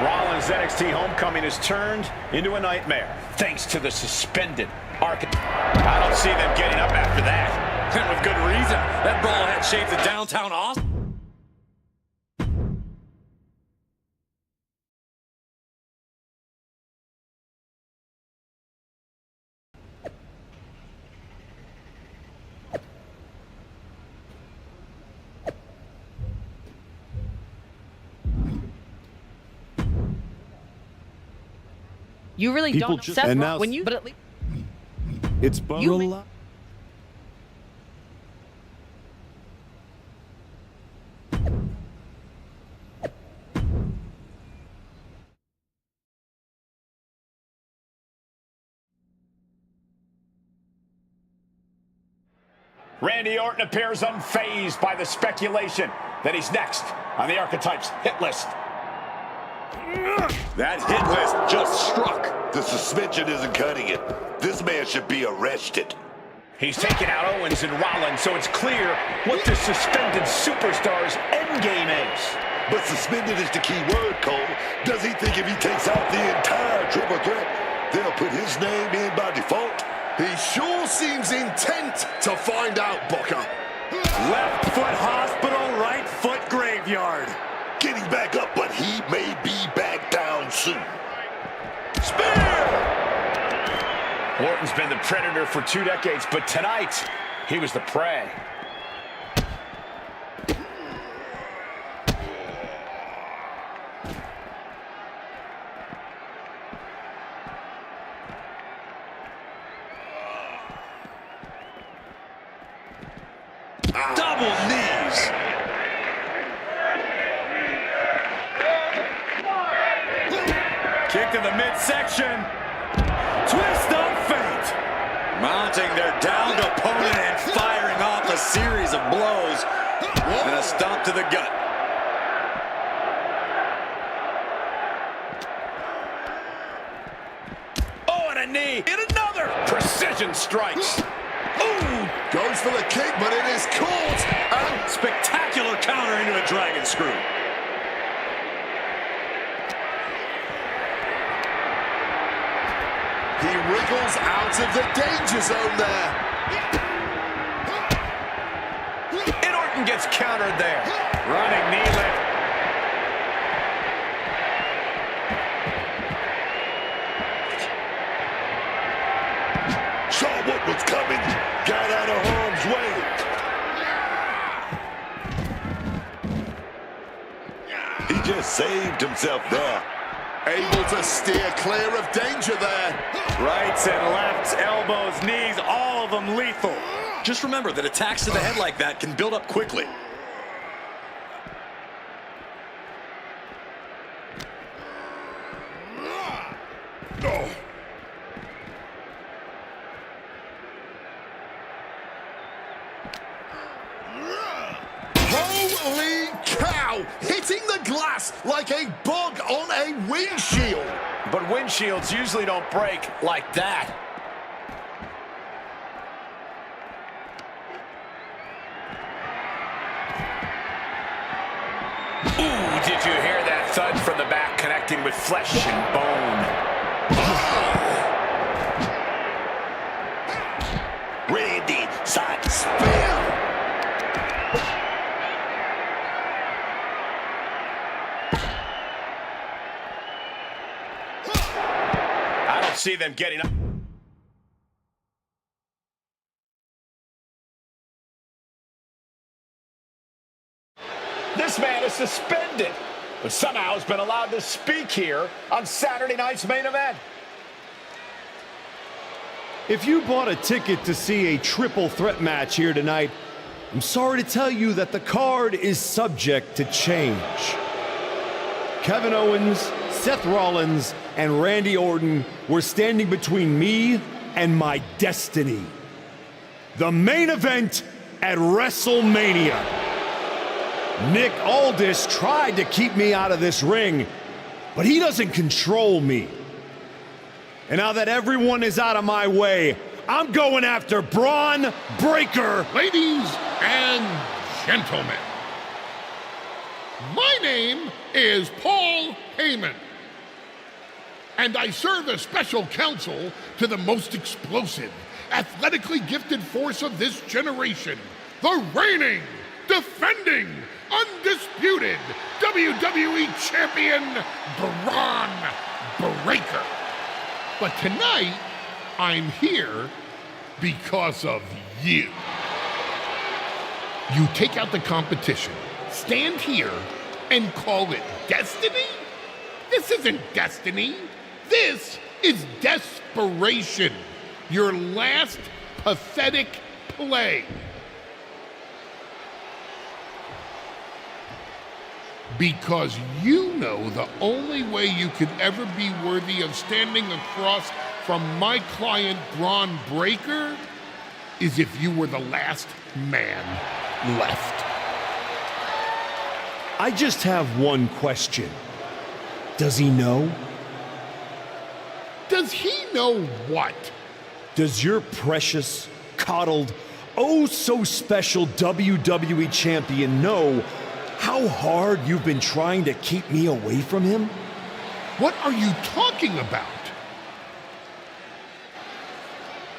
Rollins' NXT homecoming has turned into a nightmare, thanks to the suspended Archetype. I don't see them getting up after that. And with good reason. That brawl had shades of downtown Austin. You really People don't just- Seth, and now- when you... But at least... It's You- Randy Orton appears unfazed by the speculation that he's next on the Archetype's hit list. That hit list just struck. The suspension isn't cutting it. This man should be arrested. He's taking out Owens and Rollins, so it's clear what the suspended superstar's endgame is. But suspended is the key word, Cole. Does he think if he takes out the entire triple threat, they'll put his name in by default? He sure seems intent to find out, Booker. Left foot hospital, right foot graveyard. Getting back up, but he may be back down soon. Spear! Orton's been the predator for 2 decades, but tonight, he was the prey. Double knees. Kick to the midsection. Twist of fate. Mounting their downed opponent and firing off a series of blows. And a stomp to the gut. Oh, and a knee. And another. Precision strikes. Ooh! Goes for the kick, but it is caught. And spectacular counter into a dragon screw. he wriggles out of the danger zone there. And Orton gets countered there. Running knee lift. Saw what was coming. Got out of harm's way. He just saved himself there. Able to steer clear of danger there. Rights and lefts, elbows, knees, all of them lethal. Just remember that attacks to the head like that can build up quickly. Holy cow! Hitting the glass like a bug on a windshield. But windshields usually don't break like that. Ooh, did you hear that thud from the back connecting with flesh and bone? Randy, side spear. I don't see them getting up. This man is suspended, but somehow has been allowed to speak here on Saturday night's main event. If you bought a ticket to see a triple threat match here tonight, I'm sorry to tell you that the card is subject to change. Kevin Owens, Seth Rollins, and Randy Orton were standing between me and my destiny. The main event at WrestleMania. Nick Aldis tried to keep me out of this ring, but he doesn't control me. And now that everyone is out of my way, I'm going after Braun Breaker. Ladies and gentlemen, my name is Paul Heyman, and I serve as special counsel to the most explosive, athletically gifted force of this generation, the reigning, defending, undisputed WWE Champion, Braun Breaker. But tonight, I'm here because of you. You take out the competition, stand here, and call it destiny? This isn't destiny. This is desperation. Your last pathetic play. Because you know the only way you could ever be worthy of standing across from my client Braun Breaker is if you were the last man left. I just have one question. Does he know? Does he know what? Does your precious, coddled, oh so special WWE champion know how hard you've been trying to keep me away from him? What are you talking about?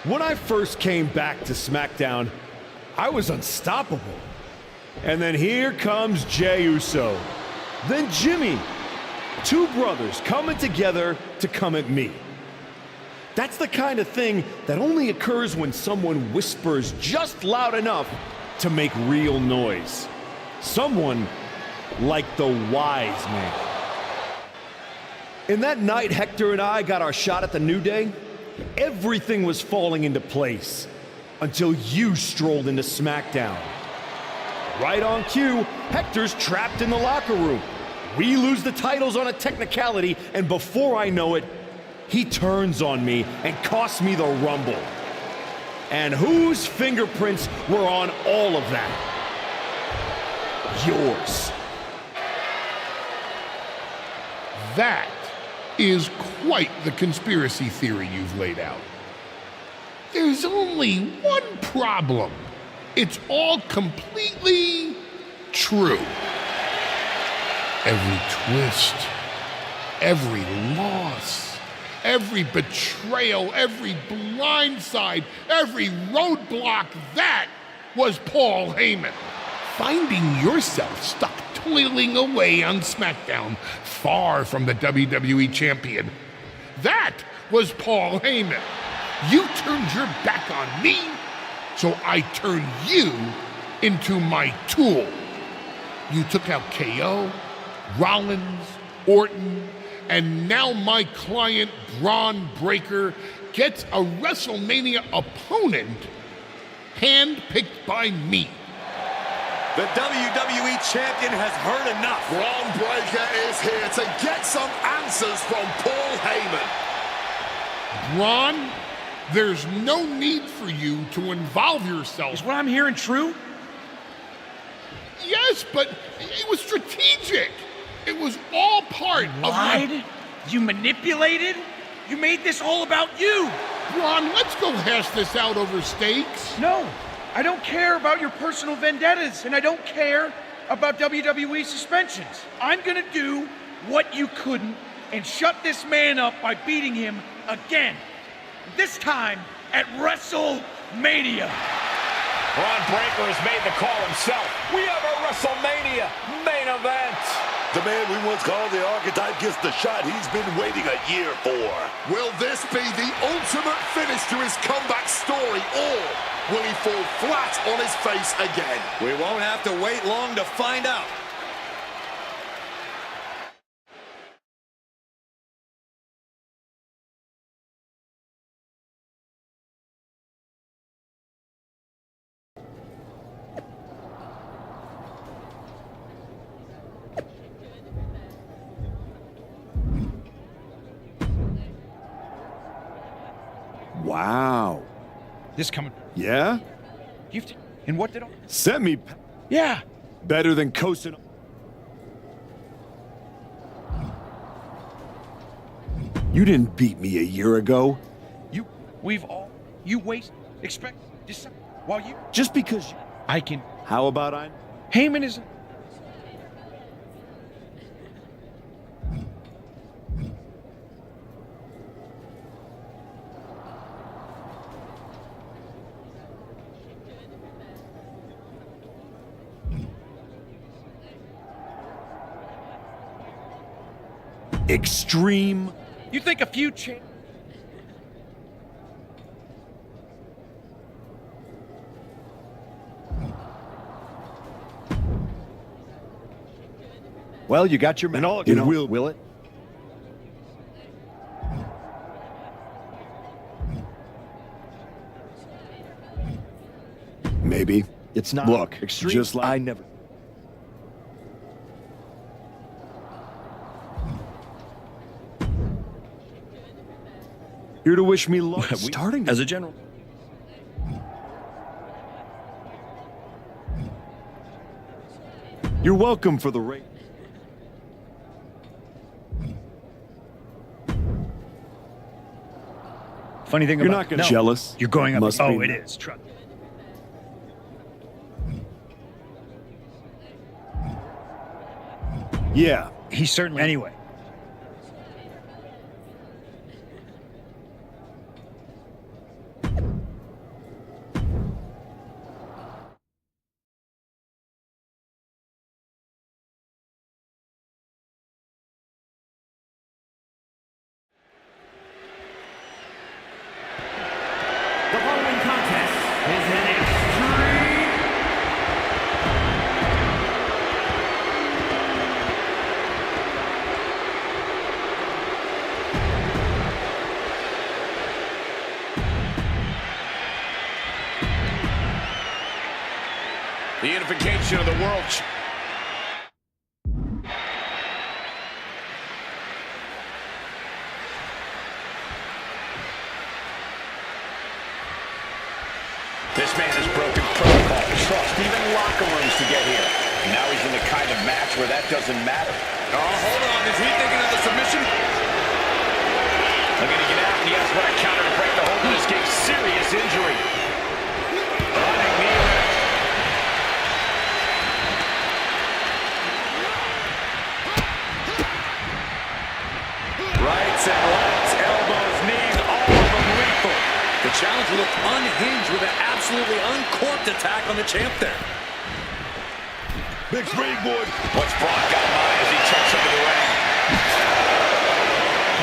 When I first came back to SmackDown, I was unstoppable. And then here comes Jey Uso. Then Jimmy. Two brothers coming together to come at me. That's the kind of thing that only occurs when someone whispers just loud enough to make real noise. Someone like the wise man. And that night Hector and I got our shot at the New Day, everything was falling into place until you strolled into SmackDown. Right on cue, Hector's trapped in the locker room. We lose the titles on a technicality, and before I know it, he turns on me and costs me the Rumble. And whose fingerprints were on all of that? Yours. That is quite the conspiracy theory you've laid out. There's only one problem. It's all completely true. Every twist, every loss, every betrayal, every blindside, every roadblock, that was Paul Heyman. Finding yourself stuck toiling away on SmackDown, far from the WWE Champion. That was Paul Heyman. You turned your back on me, so I turned you into my tool. You took out KO, Rollins, Orton, and now my client Braun Breaker gets a WrestleMania opponent handpicked by me. The WWE Champion has heard enough. Braun Breaker is here to get some answers from Paul Heyman. Braun, there's no need for you to involve yourself. Is what I'm hearing true? Yes, but it was strategic. It was all part of Lied? You manipulated? You made this all about you. Braun, let's go hash this out over steaks. No, I don't care about your personal vendettas, and I don't care about WWE suspensions. I'm gonna do what you couldn't and shut this man up by beating him again. This time at WrestleMania. Braun Breaker has made the call himself. We have a WrestleMania main event. The man we once called the Archetype gets the shot he's been waiting a year for. Will this be the ultimate finish to his comeback story, or will he fall flat on his face again? We won't have to wait long to find out. Wow. This coming. Yeah? And what did I... Sent me Yeah. better than coasting. You didn't beat me a year ago. You waste... Expect... While you... Just because you... I can... How about I... Heyman is... Extreme. You think a few Well, you got your... And all, you know, will it? Maybe. It's not. Look, extreme. just like... I never... Here to wish me luck. Starting as a general. You're welcome for the rate. Funny thing You're about not going to jealous. You're going up. Must Oh, be. it is. Trust. Yeah. He certainly. Anyway. The following contest is an extreme... The unification of the world. This man has broken protocol, trust, even locker rooms to get here. And now he's in the kind of match where that doesn't matter. Oh, hold on. Is he thinking of the submission? Looking to get out, and he has what a counter to break the hold of this game. Serious injury. Running knee. Rights and lefts, elbows, knees, all of them lethal. The challenger looked unhinged with an absolutely uncorked attack on the champ there. Big springboard. What's Braun got in mind as he checks into the ring?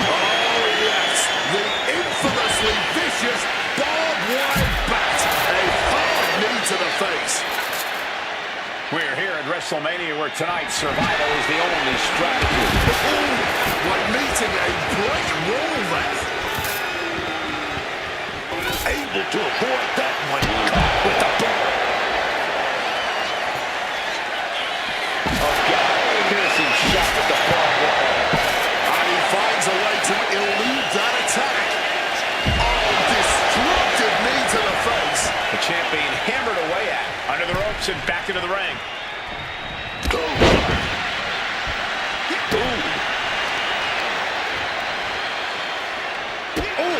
Oh, yes. The infamously vicious barbed wire bat. A hard knee to the face. We're here at WrestleMania, where tonight's survival is the only strategy. Like meeting a brick wall there. Able to avoid that one. With the boot. Oh, God. Piercing shot at the barbed wire. And he finds a way to elude that attack. Oh, destructive knee to the face. The champ being hammered away at. Under the ropes and back into the ring. Oh,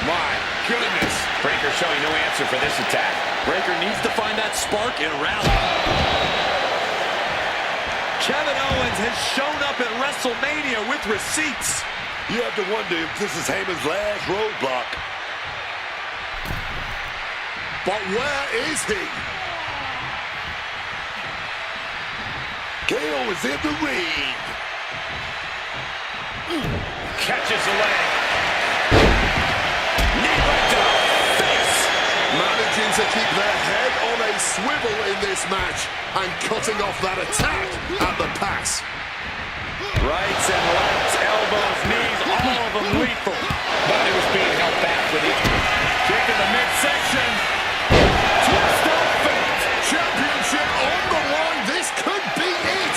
my goodness. Breaker showing no answer for this attack. Breaker needs to find that spark and rally. Kevin Owens has shown up at WrestleMania with receipts. You have to wonder if this is Heyman's last roadblock. But where is he? KO is in the ring. Catches the leg. Knee right to the face. Managing to keep their head on a swivel in this match and cutting off that attack at the pass. Rights and lefts, elbows, knees, all of them lethal. But it was being held back with each. Kick in the midsection. Twist of fate. Championship on the line. This could be it.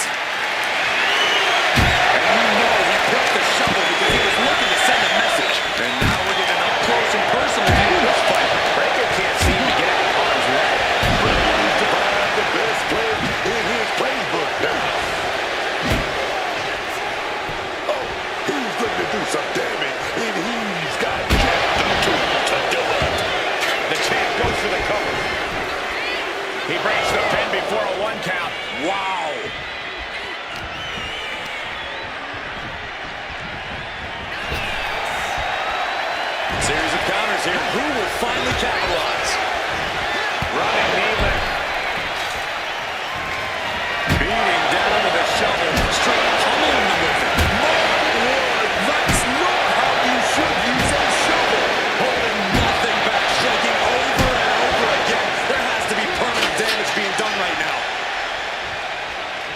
And you know he picked the shovel because he was looking to send a message. And now we're getting up close and personal view of this fight. Breaker can't seem to get out of harm's way. He's to find the best player in his playbook now. Oh, he's looking to do some damage, and he's got just the tool to do it. The champ goes for the cover. He breaks the pin before a 1 count. Wow. Series of counters here. Who will finally capitalize? Running knee lift. Beating down to the shovel. Straight pummeling them with it. My word, that's not how you should use a shovel. Holding nothing back, shaking over and over again. There has to be permanent damage being done right now.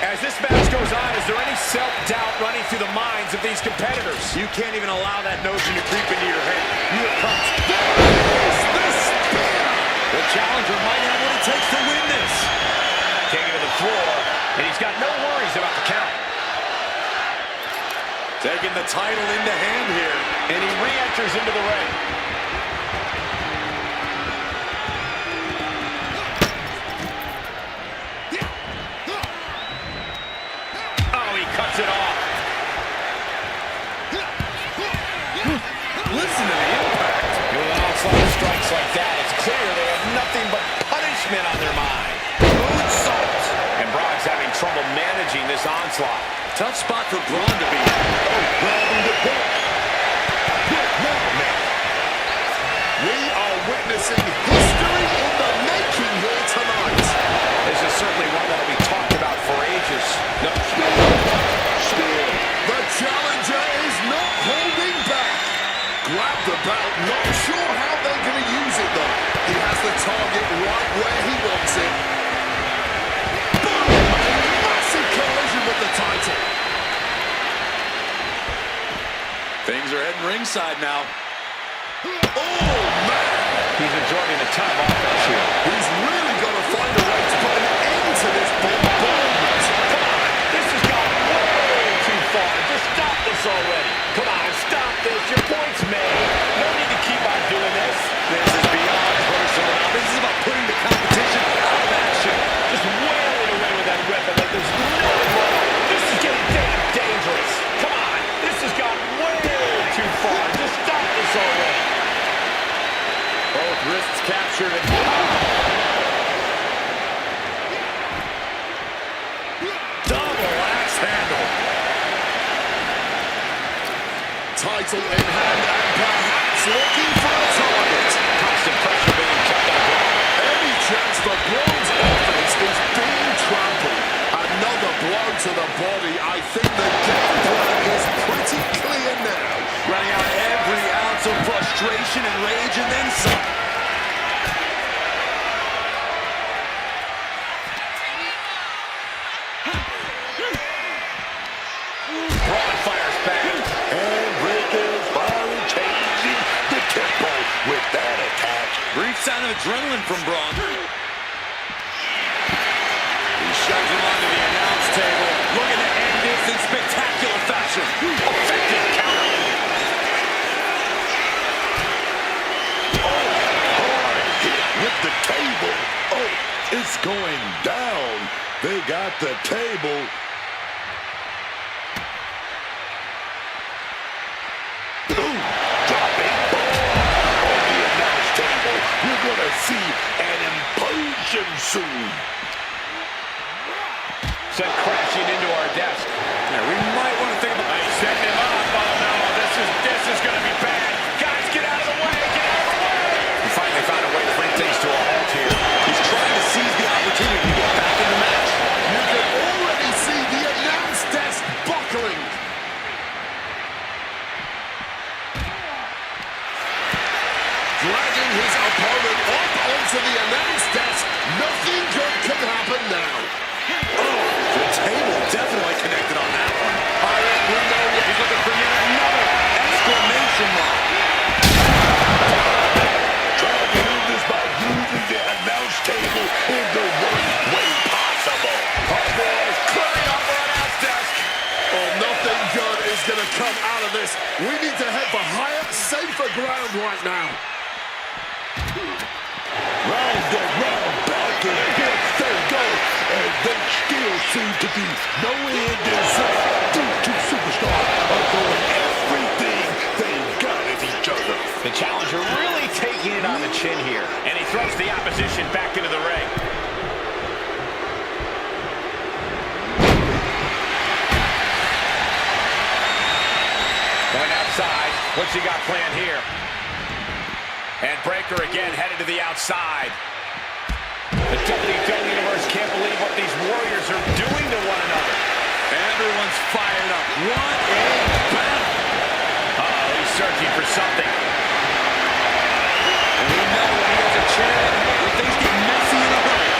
As this match goes on, is there any self-doubt running through the minds of these competitors? You can't even allow that notion to creep into your head. Here it comes. The challenger might have what it takes to win this. Taking to the floor, and he's got no worries about the count. Taking the title into hand here. And he re-enters into the ring. Oh, he cuts it off. Listen to the impact. With onslaught strikes like that, it's clear they have nothing but punishment on their mind. Moonsault. And Braun's having trouble managing this onslaught. Tough spot for Braun to be in. Grabbing the belt. We are witnessing history in the making here tonight. This is certainly one that will be talked about for ages. No. The challenger is not holding back. Grab the belt, not sure how they're going to use it though. He has the target right where he wants it. Boom! A massive collision with the title. Things are heading ringside now. Oh, man! He's absorbing a ton of offense here. He's really got to find a way to put an end to this bombardment. Come on, this has gone way too far. Just stop this already. Come on, stop this. Your point's made. No need to keep on doing this. This is beyond personal. This is about putting the competition out of action. Just wailing away with that weapon like there's no tomorrow. This is getting damn dangerous. Come on, this has gone way too far. Just stop this already. Both wrists captured and double axe handle. Title in hand and perhaps looking for a target. Constant pressure being kept on Braun. Any chance for Braun's offense is being trampled. Another blow to the body. I think the game plan is pretty clear now. Running out every ounce of frustration and rage and then some. adrenaline from Braun. He shoves him onto the announce table, looking to end this in spectacular fashion. Effective counter. Hard hit with the table. Oh, it's going down. They got the table. We're going to see an implosion soon. Sent crashing into our desk. Yeah, we might want to think about setting him up. Oh no, this is going to be bad. Guys, get out of the way! Get out of the way! He finally found a way to bring things to a halt here. He's trying to seize the opportunity to get back in the match. You can already see the announce desk buckling. Dragging his opponent up onto the announce desk. Nothing good can happen now. Oh, the table definitely connected on that one. We know he's looking for yet another exclamation mark. Trying to end this by using the announce table in the worst way possible. Oh boy, clearing up our announce desk. Oh, nothing good is going to come out of this. We need to head for higher, safer ground right now. Round and round, back and forth they go, and they still seem to be no end in sight. These two superstars are throwing everything they've got at each other. The challenger really taking it on the chin here, and he throws the opposition back into the ring. Going outside, what's he got planned here? And Breaker again headed to the outside. The WWE Universe can't believe what these warriors are doing to one another. Everyone's fired up. What a battle! Uh-oh, he's searching for something. And we know when he has a chair in hand, things get messy in a hurry.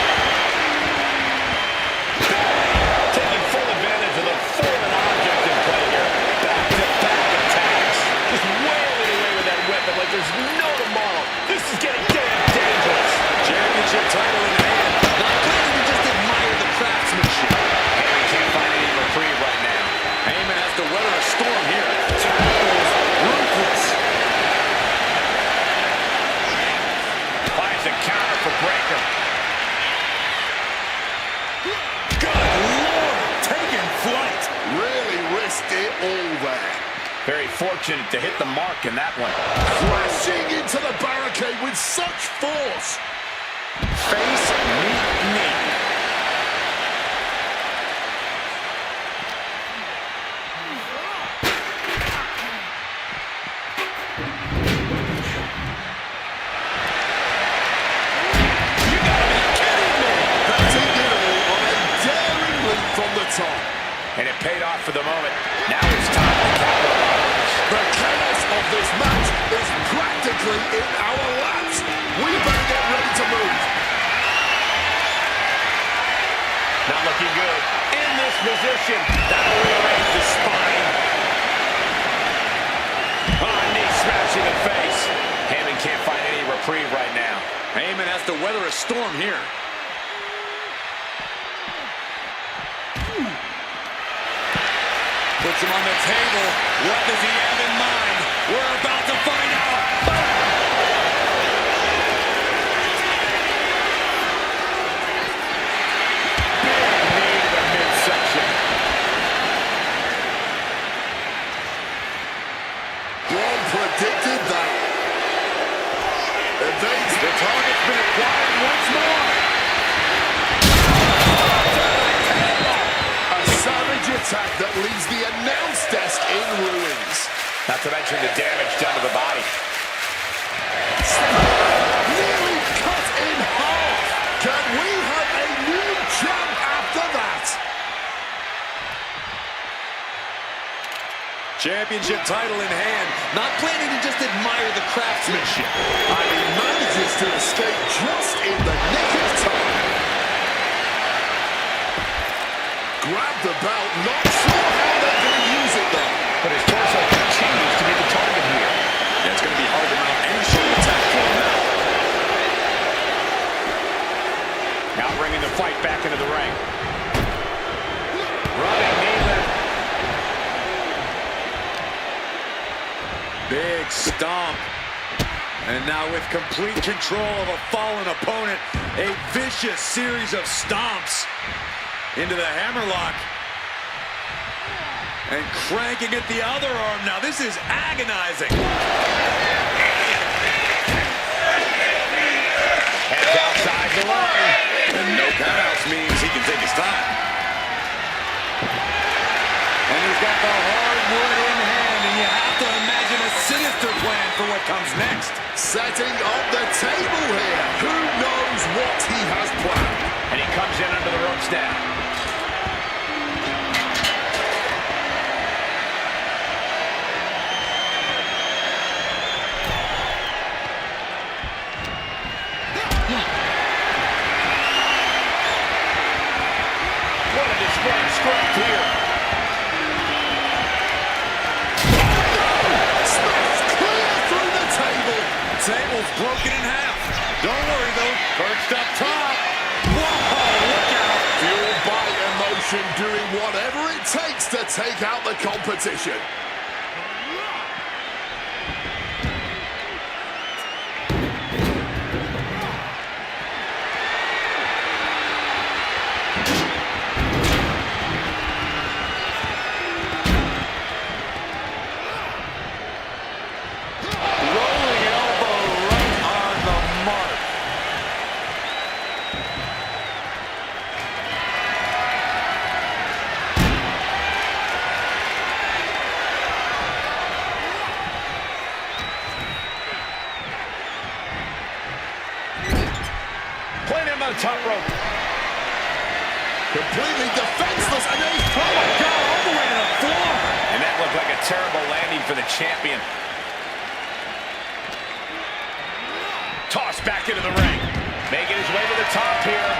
Taking full advantage of the foreign object in play here. Back-to-back attacks. Just wailing away with that weapon like there's no tomorrow. This is getting damn dangerous. Championship title in hand. Not planning to just admire the craftsmanship. Heyman can't find any reprieve right now. Heyman has to weather a storm here. Tackles ruthless. Finds a counter for Breaker. Good Lord, taking flight. Really risked it all there. Very fortunate to hit the mark in that one. Crashing into the barricade with such force. Face, knee. You gotta be kidding me. Batting it all on a daring leap from the top. And it paid off for the moment. Now it's time to capitalize. The chaos of this match is practically in our laps. We better get ready to move. Not looking good. In this position, that'll rearrange the spine. Knee smash in the face. Heyman can't find any reprieve right now. Heyman has to weather a storm here. Puts him on the table. What does he have in mind? We're about to find out. Big knee to the midsection. Braun predicted that. Evades The target's been acquired once more. a savage attack that leaves the announce desk in ruins. Not to mention the damage done to the body. Nearly cut in half. Can we have a new champ after that? Championship title in hand. Not planning to just admire the craftsmanship. And he manages to escape just in the nick of time. Grab the belt, not sure how they're going to use it though. But his torso continues to be the target here. Yeah, it's going to be hard to mount any sort of attack for him now. stomp. And now with complete control of a fallen opponent, a vicious series of stomps into the hammerlock. And cranking at the other arm. Now this is agonizing. Heads outside the line. And no countouts means he can take his time. And he's got the hardwood in hand, and you have to imagine a sinister plan for what comes next. Setting up the table here. Who knows what he has planned? And he comes in under the ropes now. What a display of strength here. Smashed clear through the table. Table's broken in half. Don't worry, though. Perched up top. Whoa, look out. Fueled by emotion, doing whatever it takes to take out the competition. Rolling elbow right on the mark. Playing him on the top rope. Completely defenseless, and then Oh my God, all the way to the floor. And that looked like a terrible landing for the champion. Tossed back into the ring. Making his way to the top here.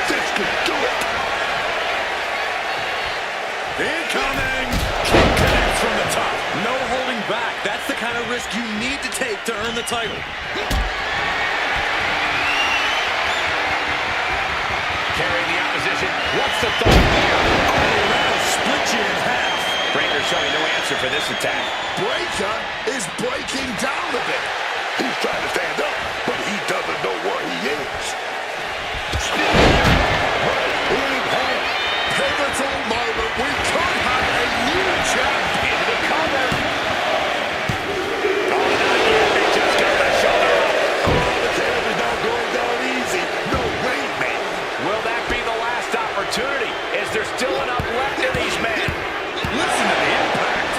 This could do it. Incoming! Kick connects from the top. No holding back. That's the kind of risk you need to take to earn the title. Carrying the opposition. What's the thought here? Oh, that'll split you in half. Breaker showing no answer for this attack. Breaker is breaking down a bit. He's trying to stand up, but he doesn't know where he is. Pivotal moment. We could have a new champ. Into the cover. Oh, not yet. They just got the shoulder up. Oh, the champ is not going down easy. No way, man. Will that be the last opportunity? Is there still enough left in these men? Listen to the impact.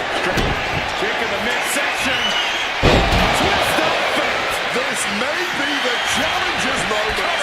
Kick in the midsection. Twist of fate. This may be the challenger's moment.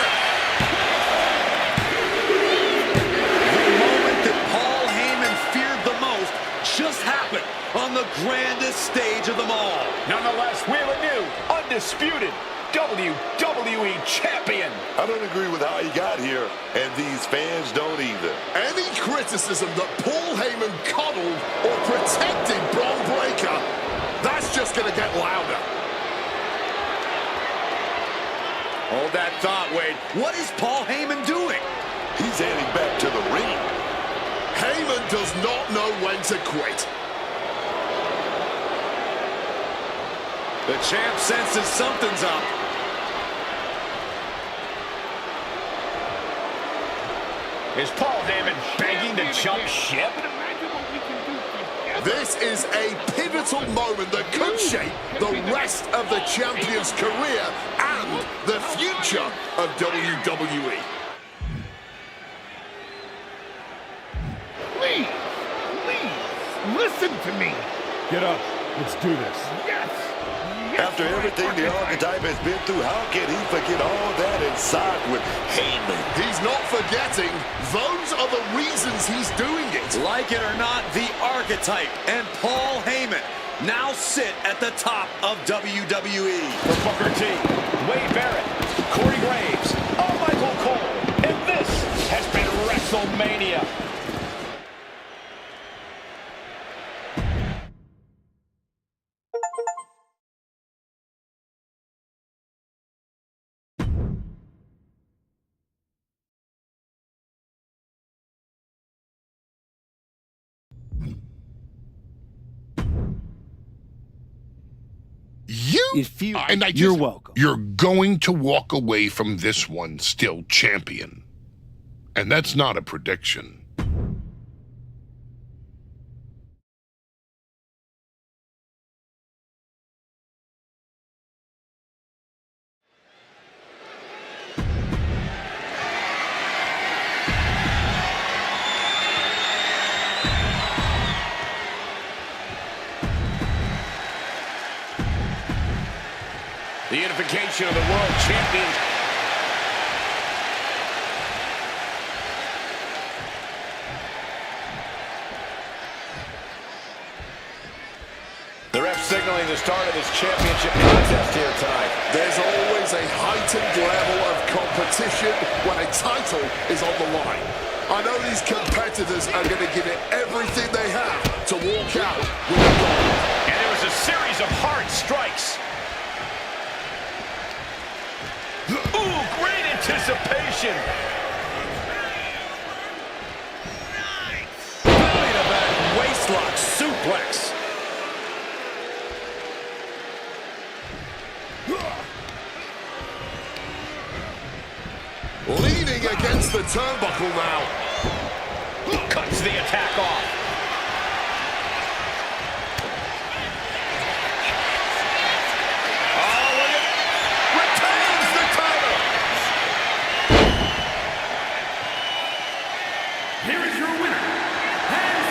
The moment that Paul Heyman feared the most just happened on the grandest stage of them all. Nonetheless, we have a new, undisputed WWE Champion. I don't agree with how he got here, and these fans don't either. Any criticism that Paul Heyman coddled or protected Braun Breaker, that's just going to get louder. Hold that thought, Wade. What is Paul Heyman doing? He's heading back to the ring. Heyman does not know when to quit. The champ senses something's up. Is Paul Heyman begging to jump ship? This is a pivotal moment that could shape the rest of the champion's career and the future of WWE. Please, listen to me. Get up. Let's do this. Yes. After everything the Archetype has been through, how can he forget all that and side with Heyman? He's not forgetting. Those are the reasons he's doing it. Like it or not, the Archetype and Paul Heyman now sit at the top of WWE. For Booker T, Wade Barrett, Corey Graves, Michael Cole, and this has been WrestleMania. You You're welcome. You're going to walk away from this one still champion. And that's not a prediction. The unification of the world champions. The ref signaling the start of this championship contest here tonight. There's always a heightened level of competition when a title is on the line. I know these competitors are going to give it everything they have to walk out with a gold. And there was a series of hard strikes. Ooh, great anticipation. Belly to back waistlock suplex. Leaning against the turnbuckle now. Cuts the attack off. Here is your winner, and